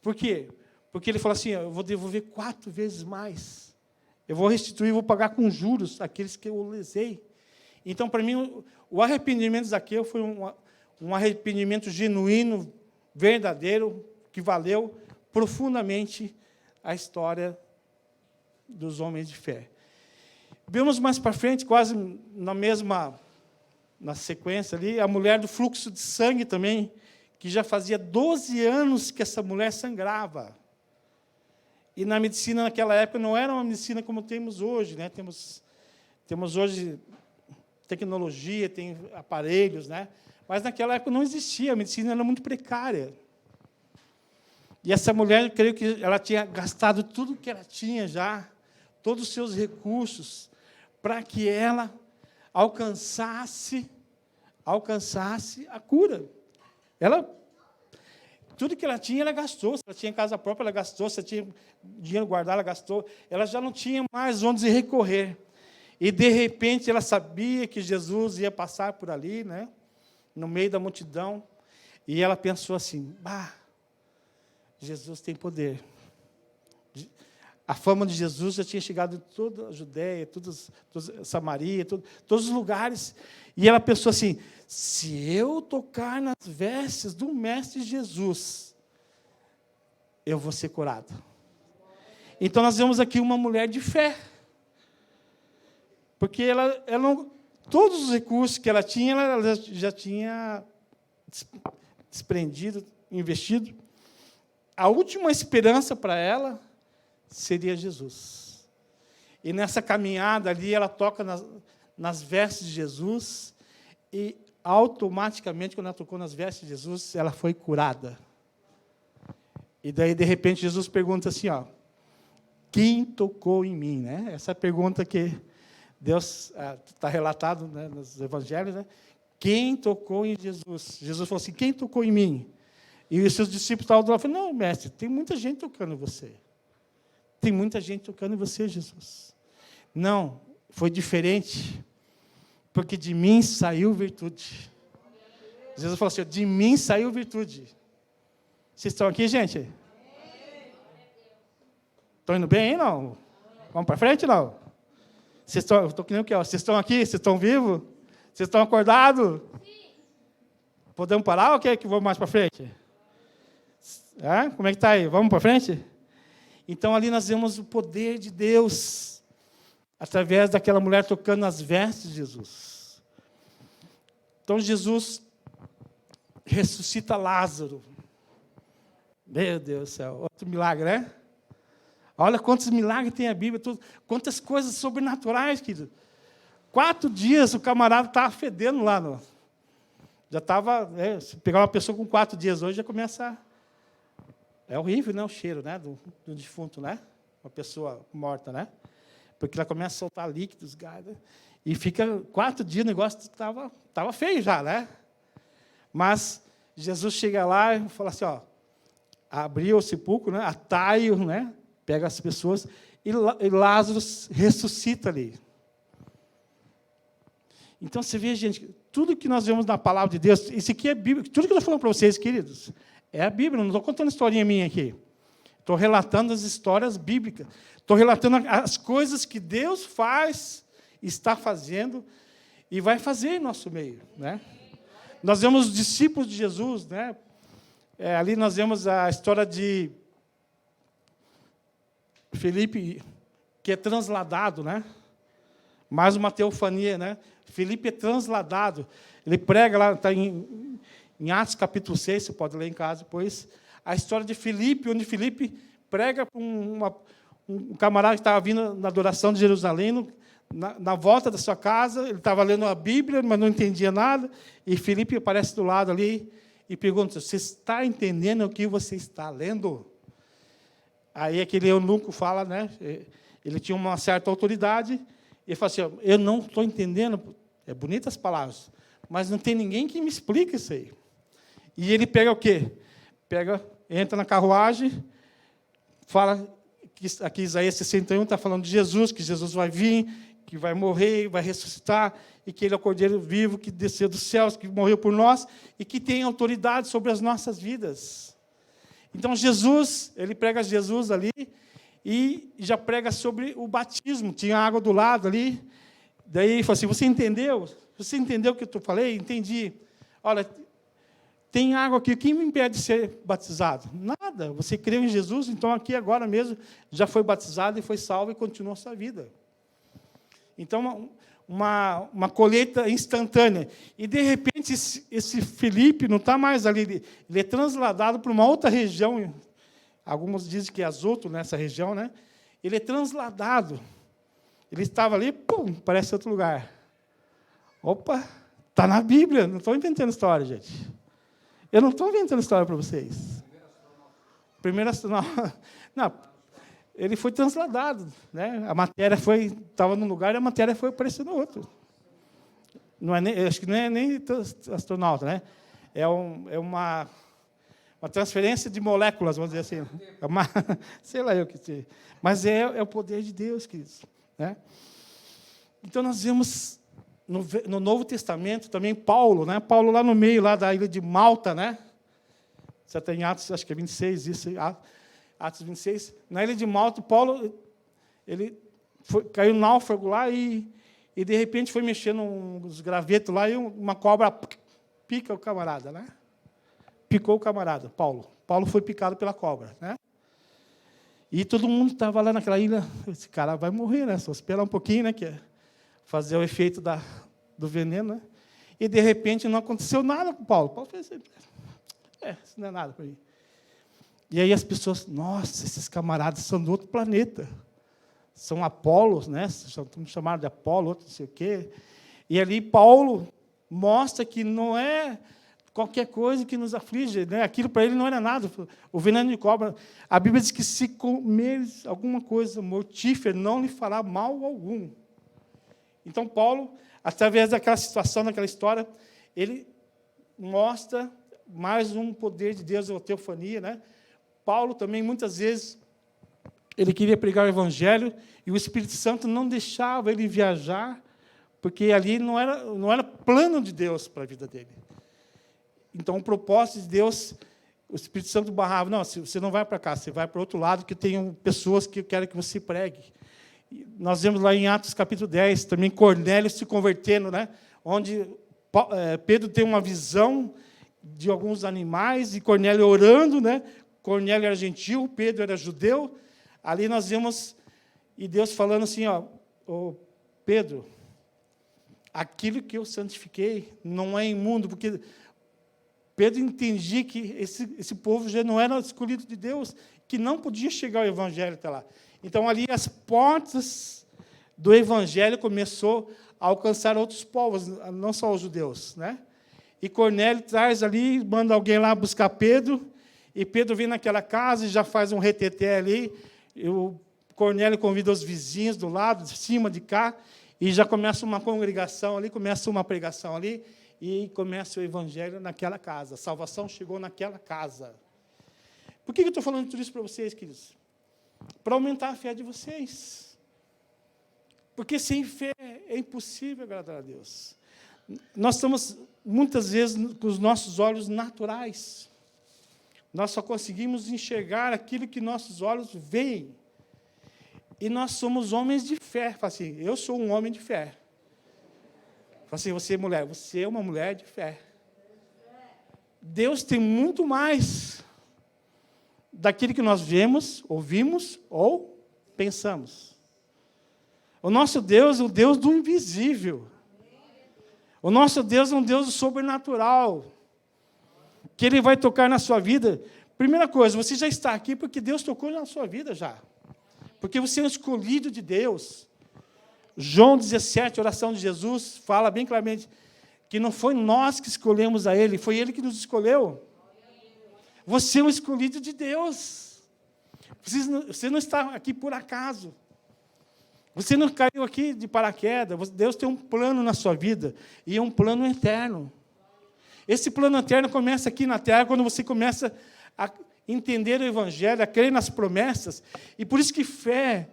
Por quê? Porque ele falou assim, eu vou devolver 4 vezes mais. Eu vou restituir, vou pagar com juros aqueles que eu lesei. Então, para mim, o arrependimento de Zaqueu foi um arrependimento genuíno, verdadeiro, que valeu profundamente a história dos homens de fé. Vemos mais para frente, quase na sequência ali, a mulher do fluxo de sangue também, que já fazia 12 anos que essa mulher sangrava. E na medicina, naquela época, não era uma medicina como temos hoje. Né? Temos hoje tecnologia, tem aparelhos, né? Mas naquela época não existia, a medicina era muito precária. E essa mulher, eu creio que ela tinha gastado tudo que ela tinha já, todos os seus recursos, para que ela alcançasse a cura. Tudo que ela tinha, ela gastou. Se ela tinha casa própria, ela gastou. Se ela tinha dinheiro guardado, ela gastou. Ela já não tinha mais onde recorrer. E, de repente, ela sabia que Jesus ia passar por ali, né, no meio da multidão. E ela pensou assim, Jesus tem poder. A fama de Jesus já tinha chegado em toda a Judéia, toda Samaria, todos os lugares. E ela pensou assim, se eu tocar nas vestes do Mestre Jesus, eu vou ser curado. Então, nós vemos aqui uma mulher de fé. Porque ela não, todos os recursos que ela tinha, ela já tinha desprendido, investido. A última esperança para ela seria Jesus. E nessa caminhada ali, ela toca nas vestes de Jesus, e automaticamente, quando ela tocou nas vestes de Jesus, ela foi curada. E daí, de repente, Jesus pergunta assim, quem tocou em mim? Né? Essa é a pergunta que Deus está relatado, né, nos evangelhos. Né? Quem tocou em Jesus? Jesus falou assim, quem tocou em mim? E os seus discípulos estavam do lado e falaram, não, mestre, tem muita gente tocando em você. Tem muita gente tocando em você, Jesus. Não, foi diferente, porque de mim saiu virtude. Jesus falou assim, de mim saiu virtude. Vocês estão aqui, gente? Estão indo bem aí, não? Vamos para frente, não? Vocês estão, estou que nem o que? Vocês estão aqui? Vocês estão vivos? Vocês estão acordados? Sim. Podemos parar ou quer que vamos mais para frente? Como é que está aí? Vamos para frente? Então, ali nós vemos o poder de Deus através daquela mulher tocando nas vestes de Jesus. Então, Jesus ressuscita Lázaro. Meu Deus do céu, outro milagre, né? Olha quantos milagres tem a Bíblia, quantas coisas sobrenaturais, querido. 4 dias o camarada estava fedendo lá. Já estava, se pegar uma pessoa com 4 dias hoje, já começa. É horrível, né, o cheiro, né, do defunto, né? Uma pessoa morta, né? Porque ela começa a soltar líquidos, gás, e fica 4 dias, o negócio estava feio já, né? Mas Jesus chega lá e fala assim, abriu o sepulcro, né? Atai-o, né? Pega as pessoas, e Lázaro ressuscita ali. Então, você vê, gente, tudo que nós vemos na palavra de Deus, isso aqui é Bíblia, tudo que eu estou falando para vocês, queridos, é a Bíblia, não estou contando historinha minha aqui. Estou relatando as histórias bíblicas. Estou relatando as coisas que Deus faz, está fazendo e vai fazer em nosso meio, né? Nós vemos os discípulos de Jesus, né? Ali nós vemos a história de Felipe, que é transladado, né? Mais uma teofania, né? Felipe é transladado. Ele prega lá, está em Atos capítulo 6, você pode ler em casa depois, a história de Felipe, onde Felipe prega para um camarada que estava vindo na adoração de Jerusalém, na volta da sua casa, ele estava lendo a Bíblia, mas não entendia nada, e Felipe aparece do lado ali e pergunta, você está entendendo o que você está lendo? Aí aquele eunuco fala, né? Ele tinha uma certa autoridade, e ele fala assim, eu não estou entendendo, é bonitas as palavras, mas não tem ninguém que me explique isso aí. E ele pega o quê? Entra na carruagem, fala que aqui Isaías 61 está falando de Jesus, que Jesus vai vir, que vai morrer, vai ressuscitar, e que ele é o Cordeiro vivo que desceu dos céus, que morreu por nós, e que tem autoridade sobre as nossas vidas. Então, Jesus, ele prega Jesus ali, e já prega sobre o batismo, tinha água do lado ali, daí ele falou assim, você entendeu? Você entendeu o que eu falei? Entendi. Olha, tem água aqui, quem me impede de ser batizado? Nada, você creu em Jesus, então aqui agora mesmo já foi batizado e foi salvo e continua a sua vida. Então, uma colheita instantânea. E, de repente, esse Felipe não está mais ali, ele é transladado para uma outra região, alguns dizem que é Azoto, nessa região, né? Ele é transladado. Ele estava ali, pum, parece outro lugar. Opa, está na Bíblia, não estou inventando história, gente. Eu não estou inventando história para vocês. Primeiro astronauta. Não, ele foi transladado, né? A matéria estava num lugar e a matéria foi aparecer no outro. Não é nem, acho que não é nem astronauta, né? É uma transferência de moléculas, vamos dizer assim. É uma, sei lá eu que sei. Mas é o poder de Deus, queridos, né? Então nós vemos no Novo Testamento também Paulo, né? Paulo lá no meio lá da ilha de Malta, né? Você está em Atos, acho que é 26, isso, Atos 26. Na ilha de Malta, Paulo ele caiu no náufrago lá e de repente foi mexendo nos gravetos lá e uma cobra pica o camarada, né? Picou o camarada, Paulo. Paulo foi picado pela cobra, né? E todo mundo estava lá naquela ilha, esse cara vai morrer, né? Só esperar um pouquinho, né? Que é fazer o efeito do veneno, né? E, de repente, não aconteceu nada com Paulo. Paulo fez assim, isso não é nada para mim. E aí as pessoas, nossa, esses camaradas são do outro planeta. São Apolos, né? Estamos chamados de Apolo, outro não sei o quê. E ali Paulo mostra que não é qualquer coisa que nos aflige, né? Aquilo para ele não era nada. O veneno de cobra, a Bíblia diz que se comeres alguma coisa mortífera, não lhe fará mal algum. Então, Paulo, através daquela situação, daquela história, ele mostra mais um poder de Deus, a teofania, né? Paulo também, muitas vezes, ele queria pregar o Evangelho e o Espírito Santo não deixava ele viajar, porque ali não era plano de Deus para a vida dele. Então, o propósito de Deus o Espírito Santo barrava, não, você não vai para cá, você vai para o outro lado, que tem pessoas que querem que você pregue. E nós vemos lá em Atos capítulo 10, também Cornélio se convertendo, né? Onde Pedro tem uma visão de alguns animais, e Cornélio orando, né? Cornélio era gentil, Pedro era judeu. Ali nós vemos, e Deus falando assim, ô Pedro, aquilo que eu santifiquei não é imundo, porque Pedro entendia que esse povo já não era escolhido de Deus, que não podia chegar o evangelho até lá. Então, ali, as portas do evangelho começou a alcançar outros povos, não só os judeus, né? E Cornélio traz ali, manda alguém lá buscar Pedro, e Pedro vem naquela casa e já faz um reteté ali, e o Cornélio convida os vizinhos do lado, de cima, de cá, e já começa uma congregação ali, começa uma pregação ali, e começa o evangelho naquela casa. A salvação chegou naquela casa. Por que eu estou falando tudo isso para vocês, queridos? Para aumentar a fé de vocês. Porque sem fé é impossível agradar a Deus. Nós estamos, muitas vezes, com os nossos olhos naturais. Nós só conseguimos enxergar aquilo que nossos olhos veem. E nós somos homens de fé. Fala assim, eu sou um homem de fé. Fala assim, você, mulher, você é uma mulher de fé. Deus tem muito mais daquilo que nós vemos, ouvimos ou pensamos. O nosso Deus é o Deus do invisível. O nosso Deus é um Deus sobrenatural, que Ele vai tocar na sua vida. Primeira coisa, você já está aqui porque Deus tocou na sua vida já. Porque você é um escolhido de Deus. João 17, oração de Jesus, fala bem claramente que não foi nós que escolhemos a Ele, foi Ele que nos escolheu. Você é um escolhido de Deus. Você não está aqui por acaso. Você não caiu aqui de paraquedas. Deus tem um plano na sua vida, e é um plano eterno. Esse plano eterno começa aqui na terra, quando você começa a entender o Evangelho, a crer nas promessas, e por isso que fé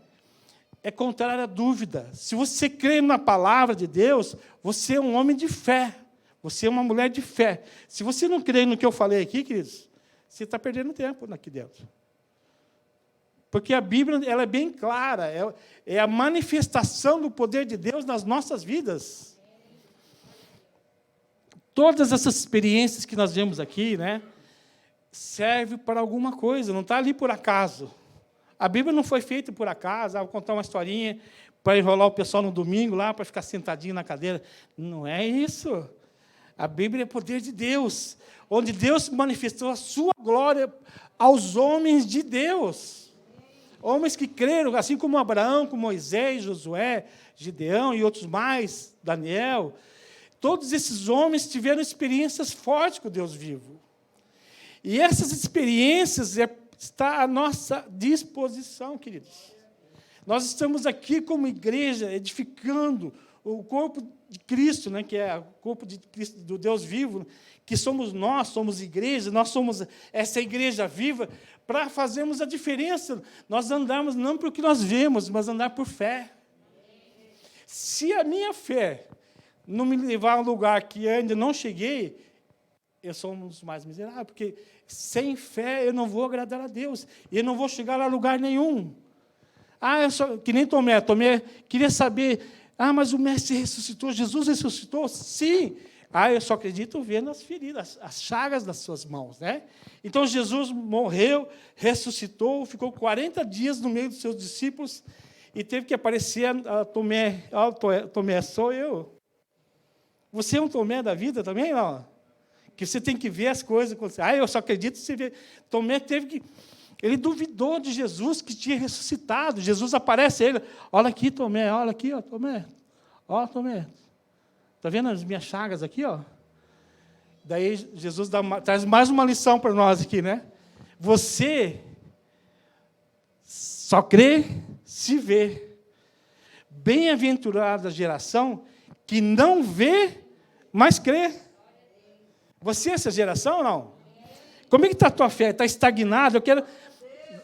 é contrário à dúvida. Se você crê na palavra de Deus, você é um homem de fé. Você é uma mulher de fé. Se você não crê no que eu falei aqui, queridos, você está perdendo tempo aqui dentro. Porque a Bíblia ela é bem clara, é a manifestação do poder de Deus nas nossas vidas. Todas essas experiências que nós vemos aqui, né, servem para alguma coisa, não está ali por acaso. A Bíblia não foi feita por acaso, vou contar uma historinha para enrolar o pessoal no domingo, lá para ficar sentadinho na cadeira. Não é isso. A Bíblia é poder de Deus, onde Deus manifestou a sua glória aos homens de Deus. Homens que creram, assim como Abraão, como Moisés, Josué, Gideão e outros mais, Daniel. Todos esses homens tiveram experiências fortes com Deus vivo. E essas experiências está à nossa disposição, queridos. Nós estamos aqui como igreja, edificando o corpo de Cristo, né, que é o corpo de Cristo, do Deus vivo, que somos nós, somos igreja, nós somos essa igreja viva, para fazermos a diferença. Nós andamos não por o que nós vemos, mas andar por fé. Se a minha fé não me levar a um lugar que ainda não cheguei, eu sou um dos mais miseráveis, porque sem fé eu não vou agradar a Deus, e eu não vou chegar a lugar nenhum. Que nem Tomé. Tomé queria saber, mas o Mestre ressuscitou, Jesus ressuscitou? Sim. Eu só acredito vendo as feridas, as chagas das suas mãos, né? Então, Jesus morreu, ressuscitou, ficou 40 dias no meio dos seus discípulos, e teve que aparecer a Tomé. Tomé, sou eu. Você é um Tomé da vida também, não? Que você tem que ver as coisas acontecer. Eu só acredito se ver. Tomé teve que... Ele duvidou de Jesus, que tinha ressuscitado. Jesus aparece a ele. Olha aqui, Tomé, olha aqui, ó, Tomé. Ó, Tomé. Está vendo as minhas chagas aqui, ó? Daí Jesus traz mais uma lição para nós aqui, né? Você só crê se vê. Bem-aventurada a geração que não vê, mas crê. Você é essa geração ou não? Como é que está a tua fé? Está estagnada?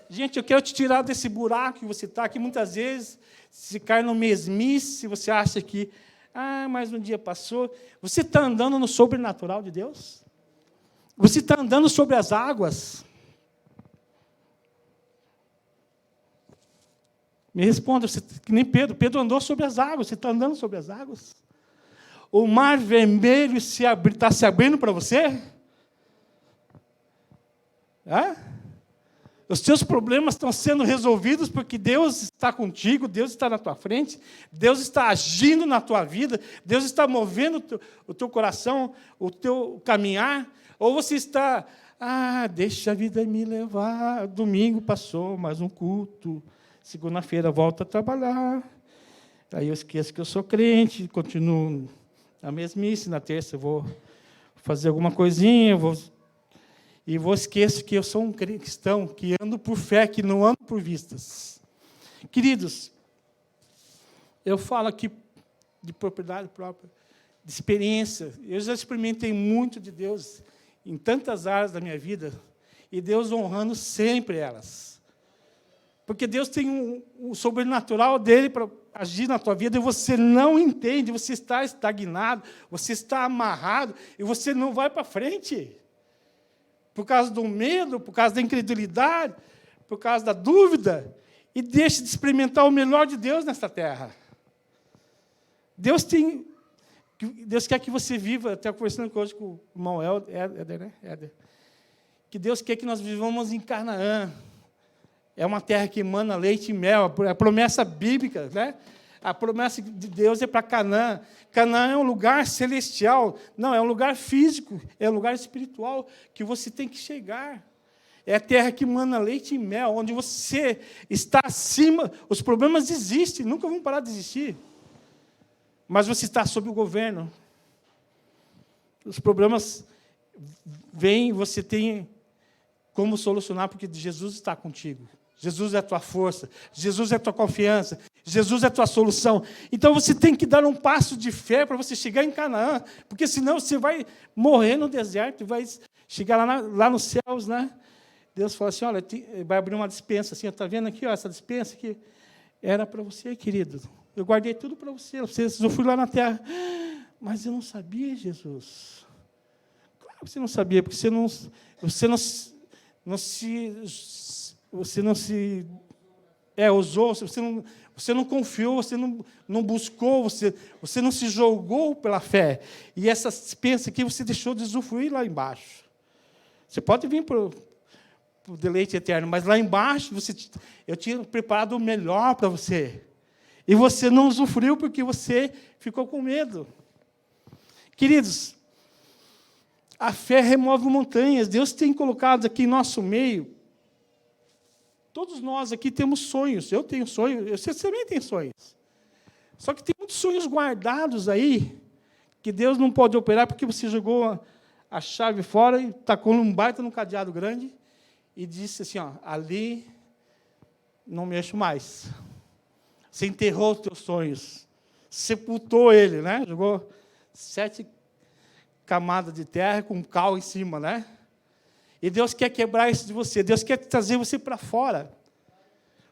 Gente, eu quero te tirar desse buraco que você está, que muitas vezes se cai no mesmice, você acha que, mais um dia passou. Você está andando no sobrenatural de Deus? Você está andando sobre as águas? Me responda, você, que nem Pedro. Pedro andou sobre as águas. Você está andando sobre as águas? O mar vermelho está se abrindo para você? Os seus problemas estão sendo resolvidos porque Deus está contigo, Deus está na tua frente, Deus está agindo na tua vida, Deus está movendo o teu coração, o teu caminhar, ou você está, deixa a vida me levar, domingo passou, mais um culto, segunda-feira volto a trabalhar, aí eu esqueço que eu sou crente, continuo na mesmice, na terça eu vou fazer alguma coisinha, e vou esquecer que eu sou um cristão, que ando por fé, que não ando por vistas. Queridos, eu falo aqui de propriedade própria, de experiência. Eu já experimentei muito de Deus em tantas áreas da minha vida, e Deus honrando sempre elas. Porque Deus tem o sobrenatural dele para agir na tua vida, e você não entende, você está estagnado, você está amarrado, e você não vai para frente. Por causa do medo, por causa da incredulidade, por causa da dúvida, e deixe de experimentar o melhor de Deus nesta terra. Deus quer que você viva, até conversando hoje com o irmão Éder, né? Éder, que Deus quer que nós vivamos em Canaã. É uma terra que emana leite e mel, a promessa bíblica, né? A promessa de Deus é para Canaã. Canaã é um lugar celestial. Não, é um lugar físico, é um lugar espiritual que você tem que chegar. É a terra que emana leite e mel, onde você está acima. Os problemas existem, nunca vão parar de existir. Mas você está sob o governo. Os problemas vêm, você tem como solucionar, porque Jesus está contigo. Jesus é a tua força, Jesus é a tua confiança, Jesus é a tua solução. Então, você tem que dar um passo de fé para você chegar em Canaã, porque senão você vai morrer no deserto e vai chegar lá nos céus, né? Deus fala assim, olha, vai abrir uma despensa, assim, está vendo aqui, ó, essa despensa aqui? Era para você, querido. Eu guardei tudo para você, eu fui lá na terra. Mas eu não sabia, Jesus. Claro que você não sabia, porque você não ousou, você não confiou, você não buscou, você não se jogou pela fé. E essa dispensa aqui você deixou de usufruir lá embaixo. Você pode vir para o deleite eterno, mas lá embaixo eu tinha preparado o melhor para você. E você não usufruiu porque você ficou com medo. Queridos, a fé remove montanhas. Deus tem colocado aqui em nosso meio. Todos nós aqui temos sonhos. Eu tenho sonhos, você também tem sonhos. Só que tem muitos sonhos guardados aí, que Deus não pode operar porque você jogou a chave fora e tacou num baita num cadeado grande e disse assim, ó, ali não mexo mais. Você enterrou os teus sonhos, sepultou ele, né? Jogou 7 camadas de terra com cal em cima, né? E Deus quer quebrar isso de você. Deus quer trazer você para fora.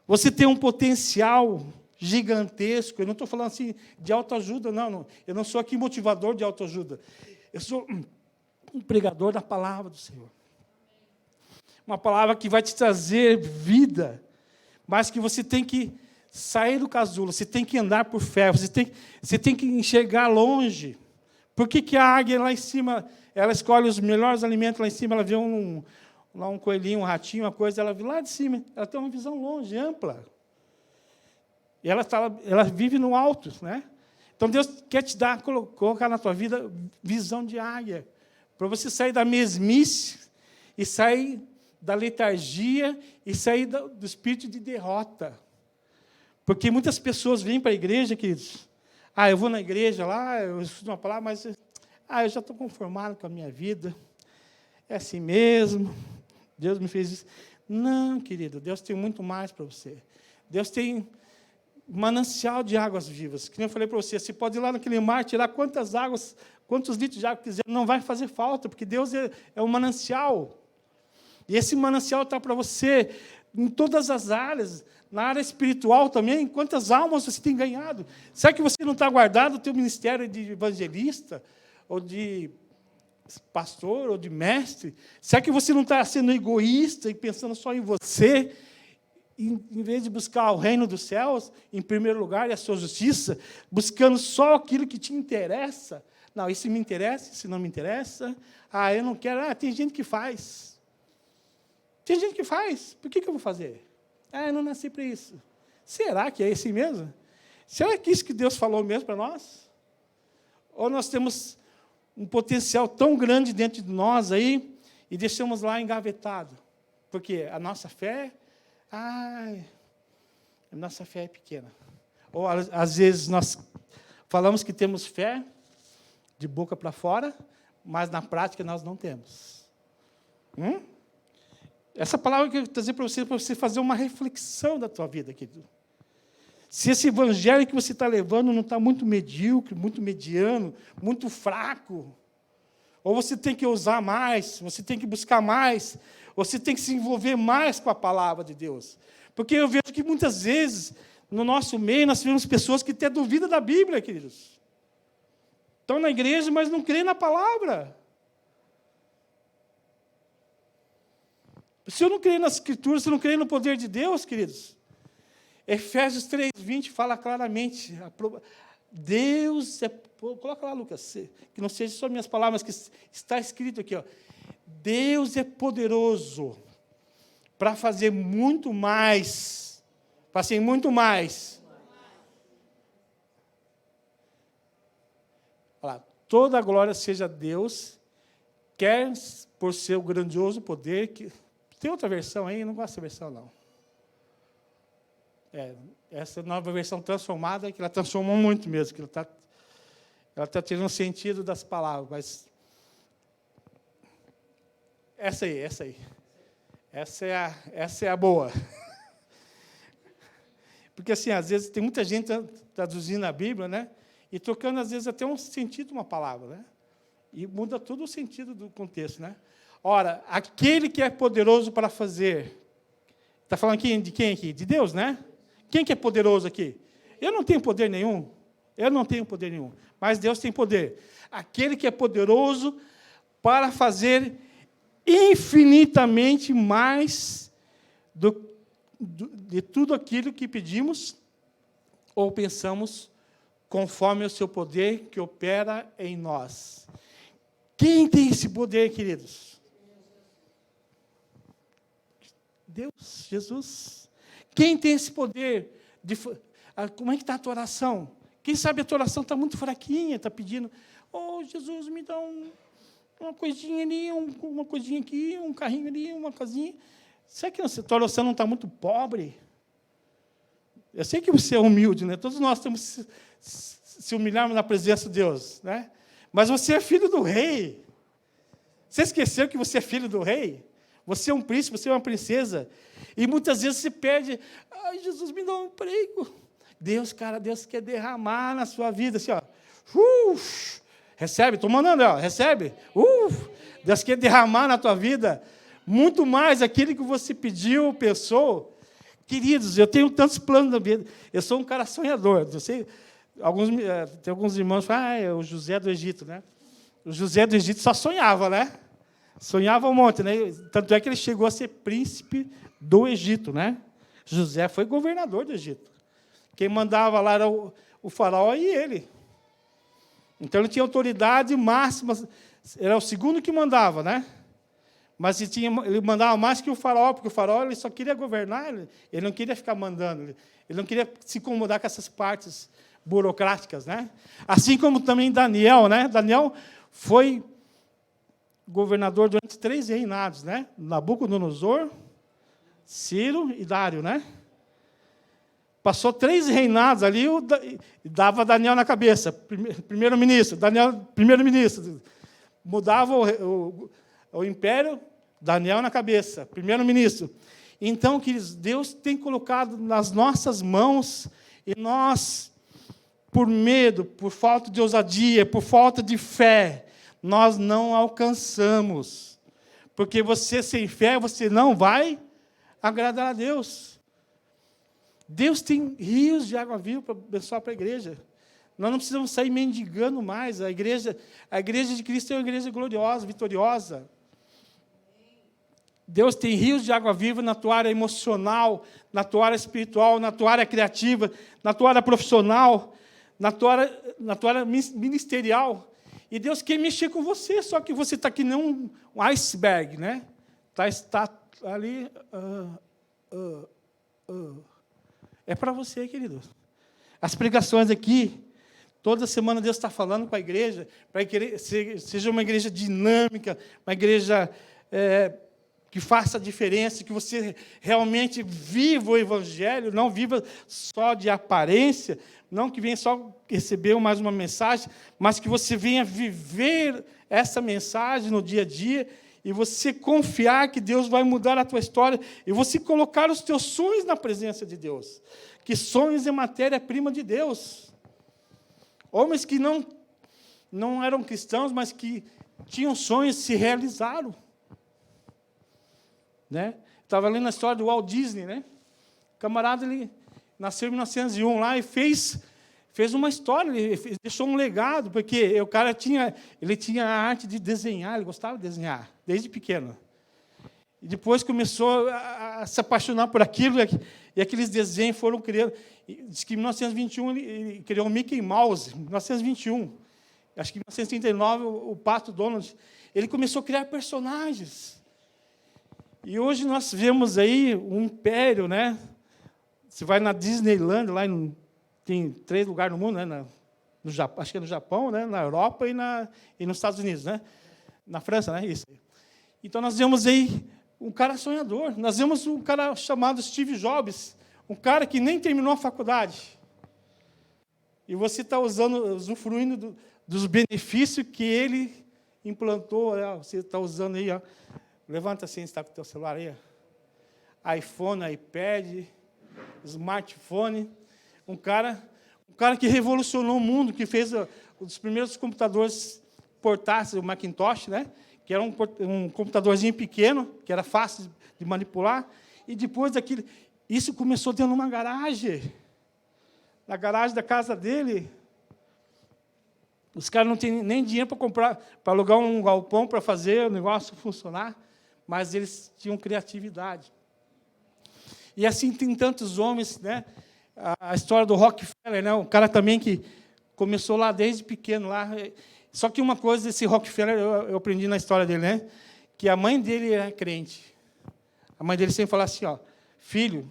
Você tem um potencial gigantesco. Eu não estou falando assim de autoajuda, não. Eu não sou aqui motivador de autoajuda. Eu sou um pregador da palavra do Senhor. Uma palavra que vai te trazer vida, mas que você tem que sair do casulo, você tem que andar por fé, você tem que enxergar longe. Por que a águia lá em cima, ela escolhe os melhores alimentos lá em cima, ela vê um coelhinho, um ratinho, uma coisa, ela vê lá de cima, ela tem uma visão longe, ampla. E ela vive no alto, né? Então, Deus quer te dar, colocar na tua vida visão de águia, para você sair da mesmice e sair da letargia e sair do espírito de derrota. Porque muitas pessoas vêm para a igreja, queridos. Eu vou na igreja lá, eu estudo uma palavra, mas eu já estou conformado com a minha vida. É assim mesmo. Deus me fez isso. Não, querido, Deus tem muito mais para você. Deus tem manancial de águas vivas. Que nem eu falei para você pode ir lá naquele mar, tirar quantas águas, quantos litros de água quiser, não vai fazer falta, porque Deus é um manancial. E esse manancial está para você em todas as áreas. Na área espiritual também, quantas almas você tem ganhado? Será que você não está guardado o teu ministério de evangelista? Ou de pastor ou de mestre? Será que você não está sendo egoísta e pensando só em você, em vez de buscar o reino dos céus, em primeiro lugar, e a sua justiça, buscando só aquilo que te interessa? Não, isso me interessa, isso não me interessa. Eu não quero. Tem gente que faz. Tem gente que faz. Por que eu vou fazer? Eu não nasci para isso. Será que é assim mesmo? Será que é isso que Deus falou mesmo para nós? Ou nós temos um potencial tão grande dentro de nós aí e deixamos lá engavetado? Porque a nossa fé, a nossa fé é pequena. Ou, às vezes, nós falamos que temos fé de boca para fora, mas, na prática, nós não temos. Essa palavra que eu quero trazer para você fazer uma reflexão da tua vida, querido. Se esse evangelho que você está levando não está muito medíocre, muito mediano, muito fraco, ou você tem que usar mais, você tem que buscar mais, você tem que se envolver mais com a palavra de Deus. Porque eu vejo que, muitas vezes, no nosso meio, nós vemos pessoas que até duvidam da Bíblia, queridos. Estão na igreja, mas não creem na palavra. Se eu não creio nas Escrituras, se eu não creio no poder de Deus, queridos, Efésios 3:20 fala claramente, Deus é... Coloca lá, Lucas, que não seja só minhas palavras, que está escrito aqui, Deus é poderoso para fazer muito mais, Olha lá, toda a glória seja a Deus, quer por seu grandioso poder, que... Tem outra versão aí? Eu não gosto dessa versão, não. Essa nova versão transformada, que ela transformou muito mesmo, que ela está tirando o sentido das palavras, mas essa aí. Essa é a boa. Porque, assim, às vezes, tem muita gente traduzindo a Bíblia, né? E trocando, às vezes, até um sentido de uma palavra, né? E muda todo o sentido do contexto, né? Ora, aquele que é poderoso para fazer... Está falando aqui de quem aqui? De Deus, né? Quem que é poderoso aqui? Eu não tenho poder nenhum. Mas Deus tem poder. Aquele que é poderoso para fazer infinitamente mais de tudo aquilo que pedimos ou pensamos, conforme o seu poder que opera em nós. Quem tem esse poder, queridos? Deus, Jesus. Quem tem esse poder? Como é que está a tua oração? Quem sabe a tua oração está muito fraquinha, está pedindo, Jesus, me dá uma coisinha ali, uma coisinha aqui, um carrinho ali, uma casinha. Será que a tua oração não está muito pobre? Eu sei que você é humilde, né? Todos nós temos que se humilharmos na presença de Deus, né? Mas você é filho do rei. Você esqueceu que você é filho do rei? Você é um príncipe, você é uma princesa. E muitas vezes você pede, Jesus, me dá um emprego. Deus quer derramar na sua vida, assim, recebe, estou mandando, recebe. Deus quer derramar na tua vida muito mais aquilo que você pediu, pensou. Queridos, eu tenho tantos planos na vida. Eu sou um cara sonhador. Eu sei, tem alguns irmãos que falam, é o José do Egito, né? O José do Egito só sonhava, né? Sonhava um monte, né? Tanto é que ele chegou a ser príncipe do Egito, né? José foi governador do Egito. Quem mandava lá era o faraó e ele. Então, ele tinha autoridade máxima. Era o segundo que mandava, né? Mas ele mandava mais que o faraó, porque o faraó ele só queria governar, ele não queria ficar mandando, ele não queria se incomodar com essas partes burocráticas, né? Assim como também Daniel, né? Daniel foi governador durante 3 reinados, né? Nabucodonosor, Ciro e Dário, né? Passou 3 reinados ali e dava Daniel na cabeça, primeiro-ministro, Daniel, primeiro-ministro. Mudava o império, Daniel na cabeça, primeiro-ministro. Então, queridos, Deus tem colocado nas nossas mãos, e nós, por medo, por falta de ousadia, por falta de fé, nós não alcançamos. Porque você, sem fé, você não vai agradar a Deus. Deus tem rios de água viva para abençoar para a igreja. Nós não precisamos sair mendigando mais. A igreja de Cristo é uma igreja gloriosa, vitoriosa. Deus tem rios de água viva na tua área emocional, na tua área espiritual, na tua área criativa, na tua área profissional, na tua área ministerial. E Deus quer mexer com você, só que você está que nem um iceberg, né? Está ali. É para você, querido. As pregações aqui, toda semana Deus está falando com a igreja, para que seja uma igreja dinâmica, uma igreja que faça a diferença, que você realmente viva o Evangelho, não viva só de aparência, não que venha só receber mais uma mensagem, mas que você venha viver essa mensagem no dia a dia, e você confiar que Deus vai mudar a tua história, e você colocar os teus sonhos na presença de Deus. Que sonhos é matéria-prima de Deus. Homens que não eram cristãos, mas que tinham sonhos, se realizaram. Né? Estava lendo a história do Walt Disney, né? O camarada, ele nasceu em 1901 lá e fez uma história, ele deixou um legado, porque o cara tinha a arte de desenhar, ele gostava de desenhar, desde pequeno. E depois começou a se apaixonar por aquilo, e aqueles desenhos foram criando. Diz que em 1921 ele criou o Mickey Mouse, em 1921. Acho que em 1939 o Pato Donald, ele começou a criar personagens. E hoje nós vemos aí um império, né? Você vai na Disneyland, lá tem 3 lugares no mundo, né? No Japão, acho que é no Japão, né? Na Europa e nos Estados Unidos, né? Na França, né? Isso. Então nós vemos aí um cara sonhador. Nós vemos um cara chamado Steve Jobs, um cara que nem terminou a faculdade. E você está usufruindo dos benefícios que ele implantou. Você está usando aí, ó. Levanta assim, está com o teu celular aí. iPhone, iPad, smartphone. Um cara que revolucionou o mundo, que fez um dos primeiros computadores portáteis, o Macintosh, né? Que era um computadorzinho pequeno, que era fácil de manipular. E depois daquilo, isso começou dentro de uma garagem. Na garagem da casa dele. Os caras não têm nem dinheiro para comprar, para alugar um galpão para fazer o negócio funcionar. Mas eles tinham criatividade. E assim tem tantos homens, né? A história do Rockefeller, né? Um cara também que começou lá desde pequeno. Lá. Só que uma coisa desse Rockefeller, eu aprendi na história dele, né? Que a mãe dele era crente. A mãe dele sempre falava assim, ó, filho,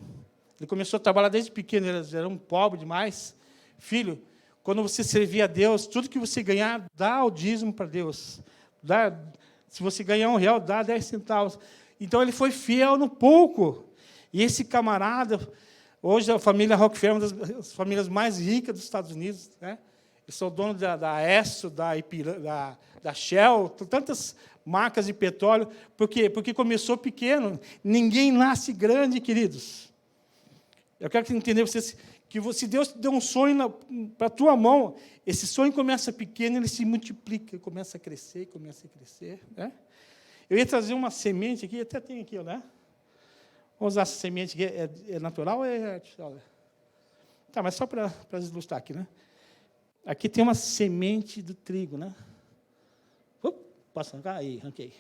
ele começou a trabalhar desde pequeno, eles eram pobres demais. Filho, quando você servir a Deus, tudo que você ganhar, dá o dízimo para Deus. Se você ganhar R$1, dá 10 centavos. Então, ele foi fiel no pouco. E esse camarada, hoje a família Rockefeller é uma das famílias mais ricas dos Estados Unidos. Né? Eles são donos da Esso, da Shell, tantas marcas de petróleo. Por quê? Porque começou pequeno. Ninguém nasce grande, queridos. Eu quero que entender vocês que se Deus deu um sonho para a tua mão, esse sonho começa pequeno, ele se multiplica, começa a crescer, Né? Eu ia trazer uma semente aqui, até tem aqui, né? Vamos usar essa semente aqui, é natural ou é artificial? Tá, mas só para ilustrar aqui, né? Aqui tem uma semente do trigo, né? Posso arrancar? Aí, arranquei.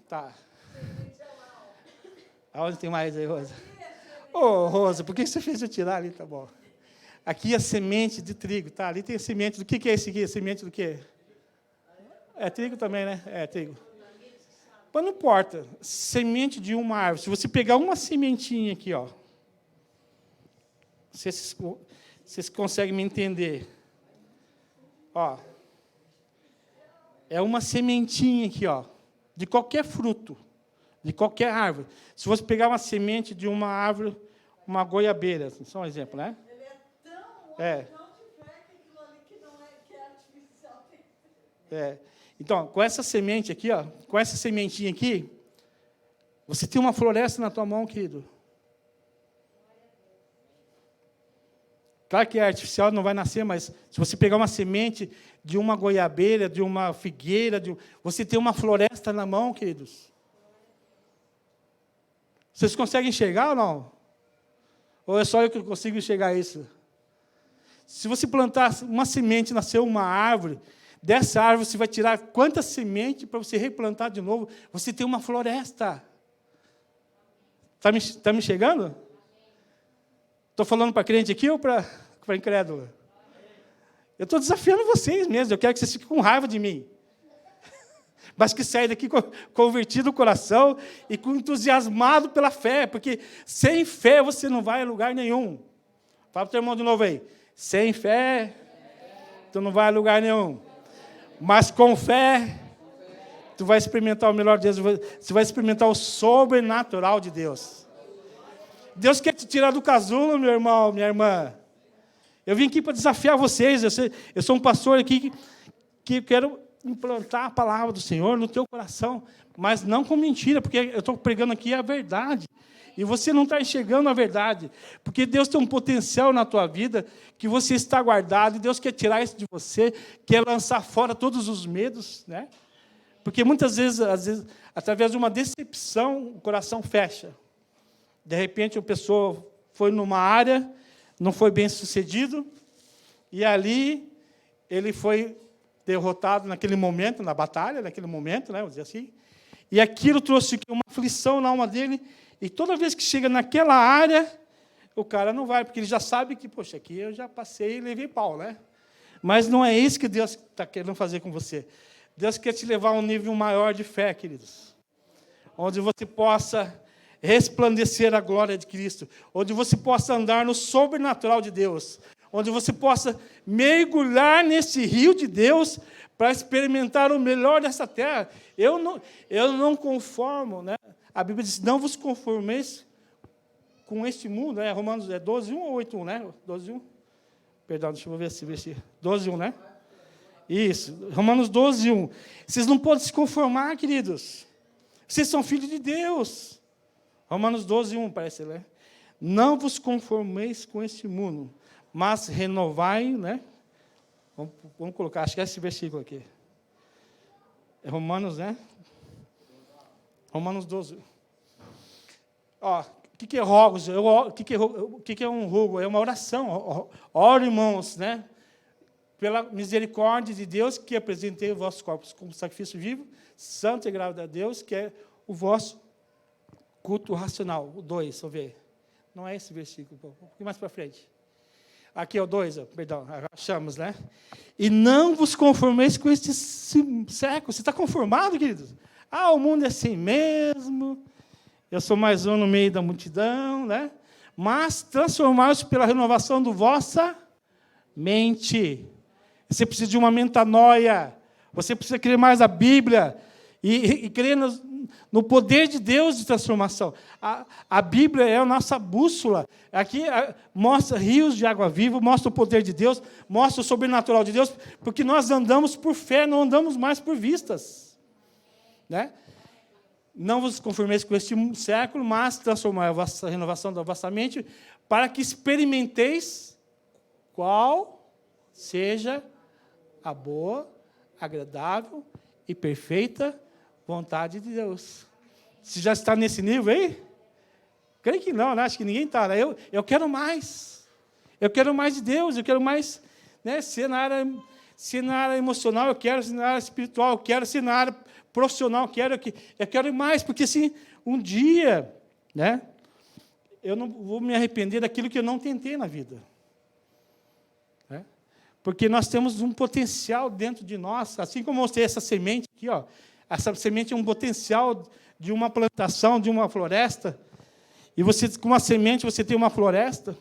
Tá. Aonde tem mais aí, Rosa? Ô, Rosa, por que você fez eu tirar ali? Tá bom. Aqui é a semente de trigo, tá? Ali tem a semente do que é esse aqui? A semente do quê? É trigo também, né? É trigo. Mas não importa. Semente de uma árvore. Se você pegar uma sementinha aqui, ó. Vocês conseguem me entender? Ó. É uma sementinha aqui, ó. De qualquer fruto. De qualquer árvore. Se você pegar uma semente de uma árvore, uma goiabeira, só um exemplo, né? Ele é tão de fé que aquilo ali que é artificial. Então, com essa semente aqui, ó, com essa sementinha aqui, você tem uma floresta na tua mão, querido. Claro que é artificial, não vai nascer, mas se você pegar uma semente de uma goiabeira, de uma figueira, você tem uma floresta na mão, queridos. Vocês conseguem enxergar ou não? Ou é só eu que consigo enxergar isso? Se você plantar uma semente, nasceu uma árvore, dessa árvore você vai tirar quantas sementes para você replantar de novo? Você tem uma floresta. Está me chegando? Estou falando para crente aqui ou para incrédulo? Eu estou desafiando vocês mesmo. Eu quero que vocês fiquem com raiva de mim. Mas que saia daqui convertido o coração e entusiasmado pela fé. Porque sem fé você não vai a lugar nenhum. Fala para o teu irmão de novo aí. Sem fé, tu não vai a lugar nenhum. Mas com fé, tu vai experimentar o melhor de Deus. Você vai experimentar o sobrenatural de Deus. Deus quer te tirar do casulo, meu irmão, minha irmã. Eu vim aqui para desafiar vocês. Eu sou um pastor aqui que quero implantar a palavra do Senhor no teu coração, mas não com mentira, porque eu estou pregando aqui a verdade. E você não está enxergando a verdade, porque Deus tem um potencial na tua vida que você está guardado, e Deus quer tirar isso de você, quer lançar fora todos os medos, né? Porque muitas vezes, às vezes, através de uma decepção, o coração fecha. De repente, a pessoa foi numa área, não foi bem sucedido, e ali ele foi derrotado naquele momento, na batalha, naquele momento, né, vamos dizer assim, e aquilo trouxe uma aflição na alma dele, e toda vez que chega naquela área, o cara não vai, porque ele já sabe que, poxa, aqui eu já passei e levei pau, né? Mas não é isso que Deus está querendo fazer com você. Deus quer te levar a um nível maior de fé, queridos, onde você possa resplandecer a glória de Cristo, onde você possa andar no sobrenatural de Deus, onde você possa mergulhar nesse rio de Deus para experimentar o melhor dessa terra. Eu não conformo, né? A Bíblia diz, não vos conformeis com este mundo, né? Romanos 12:1 ou 8:1, né? 12:1. Perdão, deixa eu ver se 12:1, né? Isso, Romanos 12:1. Vocês não podem se conformar, queridos. Vocês são filhos de Deus. Romanos 12:1, parece, né? Não vos conformeis com este mundo, mas renovai, né? Vamos colocar, acho que é esse versículo aqui. É Romanos, né? Romanos 12. Ó, o que é rogos? O que é um rogo? É uma oração. Ora, irmãos, né? Pela misericórdia de Deus, que apresentei os vossos corpos como sacrifício vivo, santo e agradável a Deus, que é o vosso culto racional. O 2, deixa eu ver. Não é esse versículo, um pouquinho mais para frente. Aqui é o 2, perdão, achamos, né? E não vos conformeis com este século. Você está conformado, queridos? Ah, o mundo é assim mesmo, eu sou mais um no meio da multidão, né? Mas transformai-vos pela renovação da vossa mente. Você precisa de uma metanoia. Você precisa crer mais a Bíblia e crer no poder de Deus de transformação. A Bíblia é a nossa bússola. Aqui mostra rios de água viva, mostra o poder de Deus, mostra o sobrenatural de Deus, porque nós andamos por fé, não andamos mais por vistas. Né? Não vos conformeis com este século, mas transformai a renovação da vossa mente, para que experimenteis qual seja a boa, agradável e perfeita vontade de Deus. Você já está nesse nível aí? Creio que não, né? Acho que ninguém está. Né? Eu quero mais. Eu quero mais de Deus, eu quero mais, né, ser na área emocional, eu quero ser na área espiritual, eu quero ser na área profissional, eu quero ir mais, porque assim, um dia, né, eu não vou me arrepender daquilo que eu não tentei na vida. Né? Porque nós temos um potencial dentro de nós, assim como eu mostrei essa semente aqui, ó, essa semente é um potencial de uma plantação, de uma floresta, e você, com uma semente, você tem uma floresta.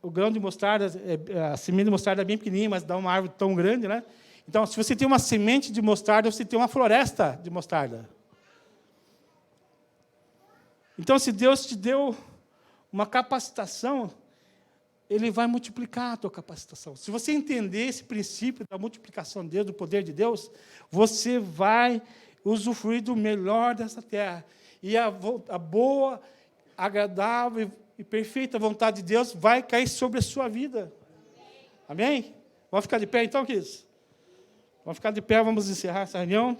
O grão de mostarda, a semente de mostarda é bem pequenininha, mas dá uma árvore tão grande, né? Então, se você tem uma semente de mostarda, você tem uma floresta de mostarda. Então, se Deus te deu uma capacitação, Ele vai multiplicar a tua capacitação. Se você entender esse princípio da multiplicação de Deus, do poder de Deus, você vai usufruir do melhor dessa terra. E a boa, agradável e perfeita vontade de Deus vai cair sobre a sua vida. Amém? Vamos ficar de pé, então, queridos? Vamos ficar de pé, vamos encerrar essa reunião.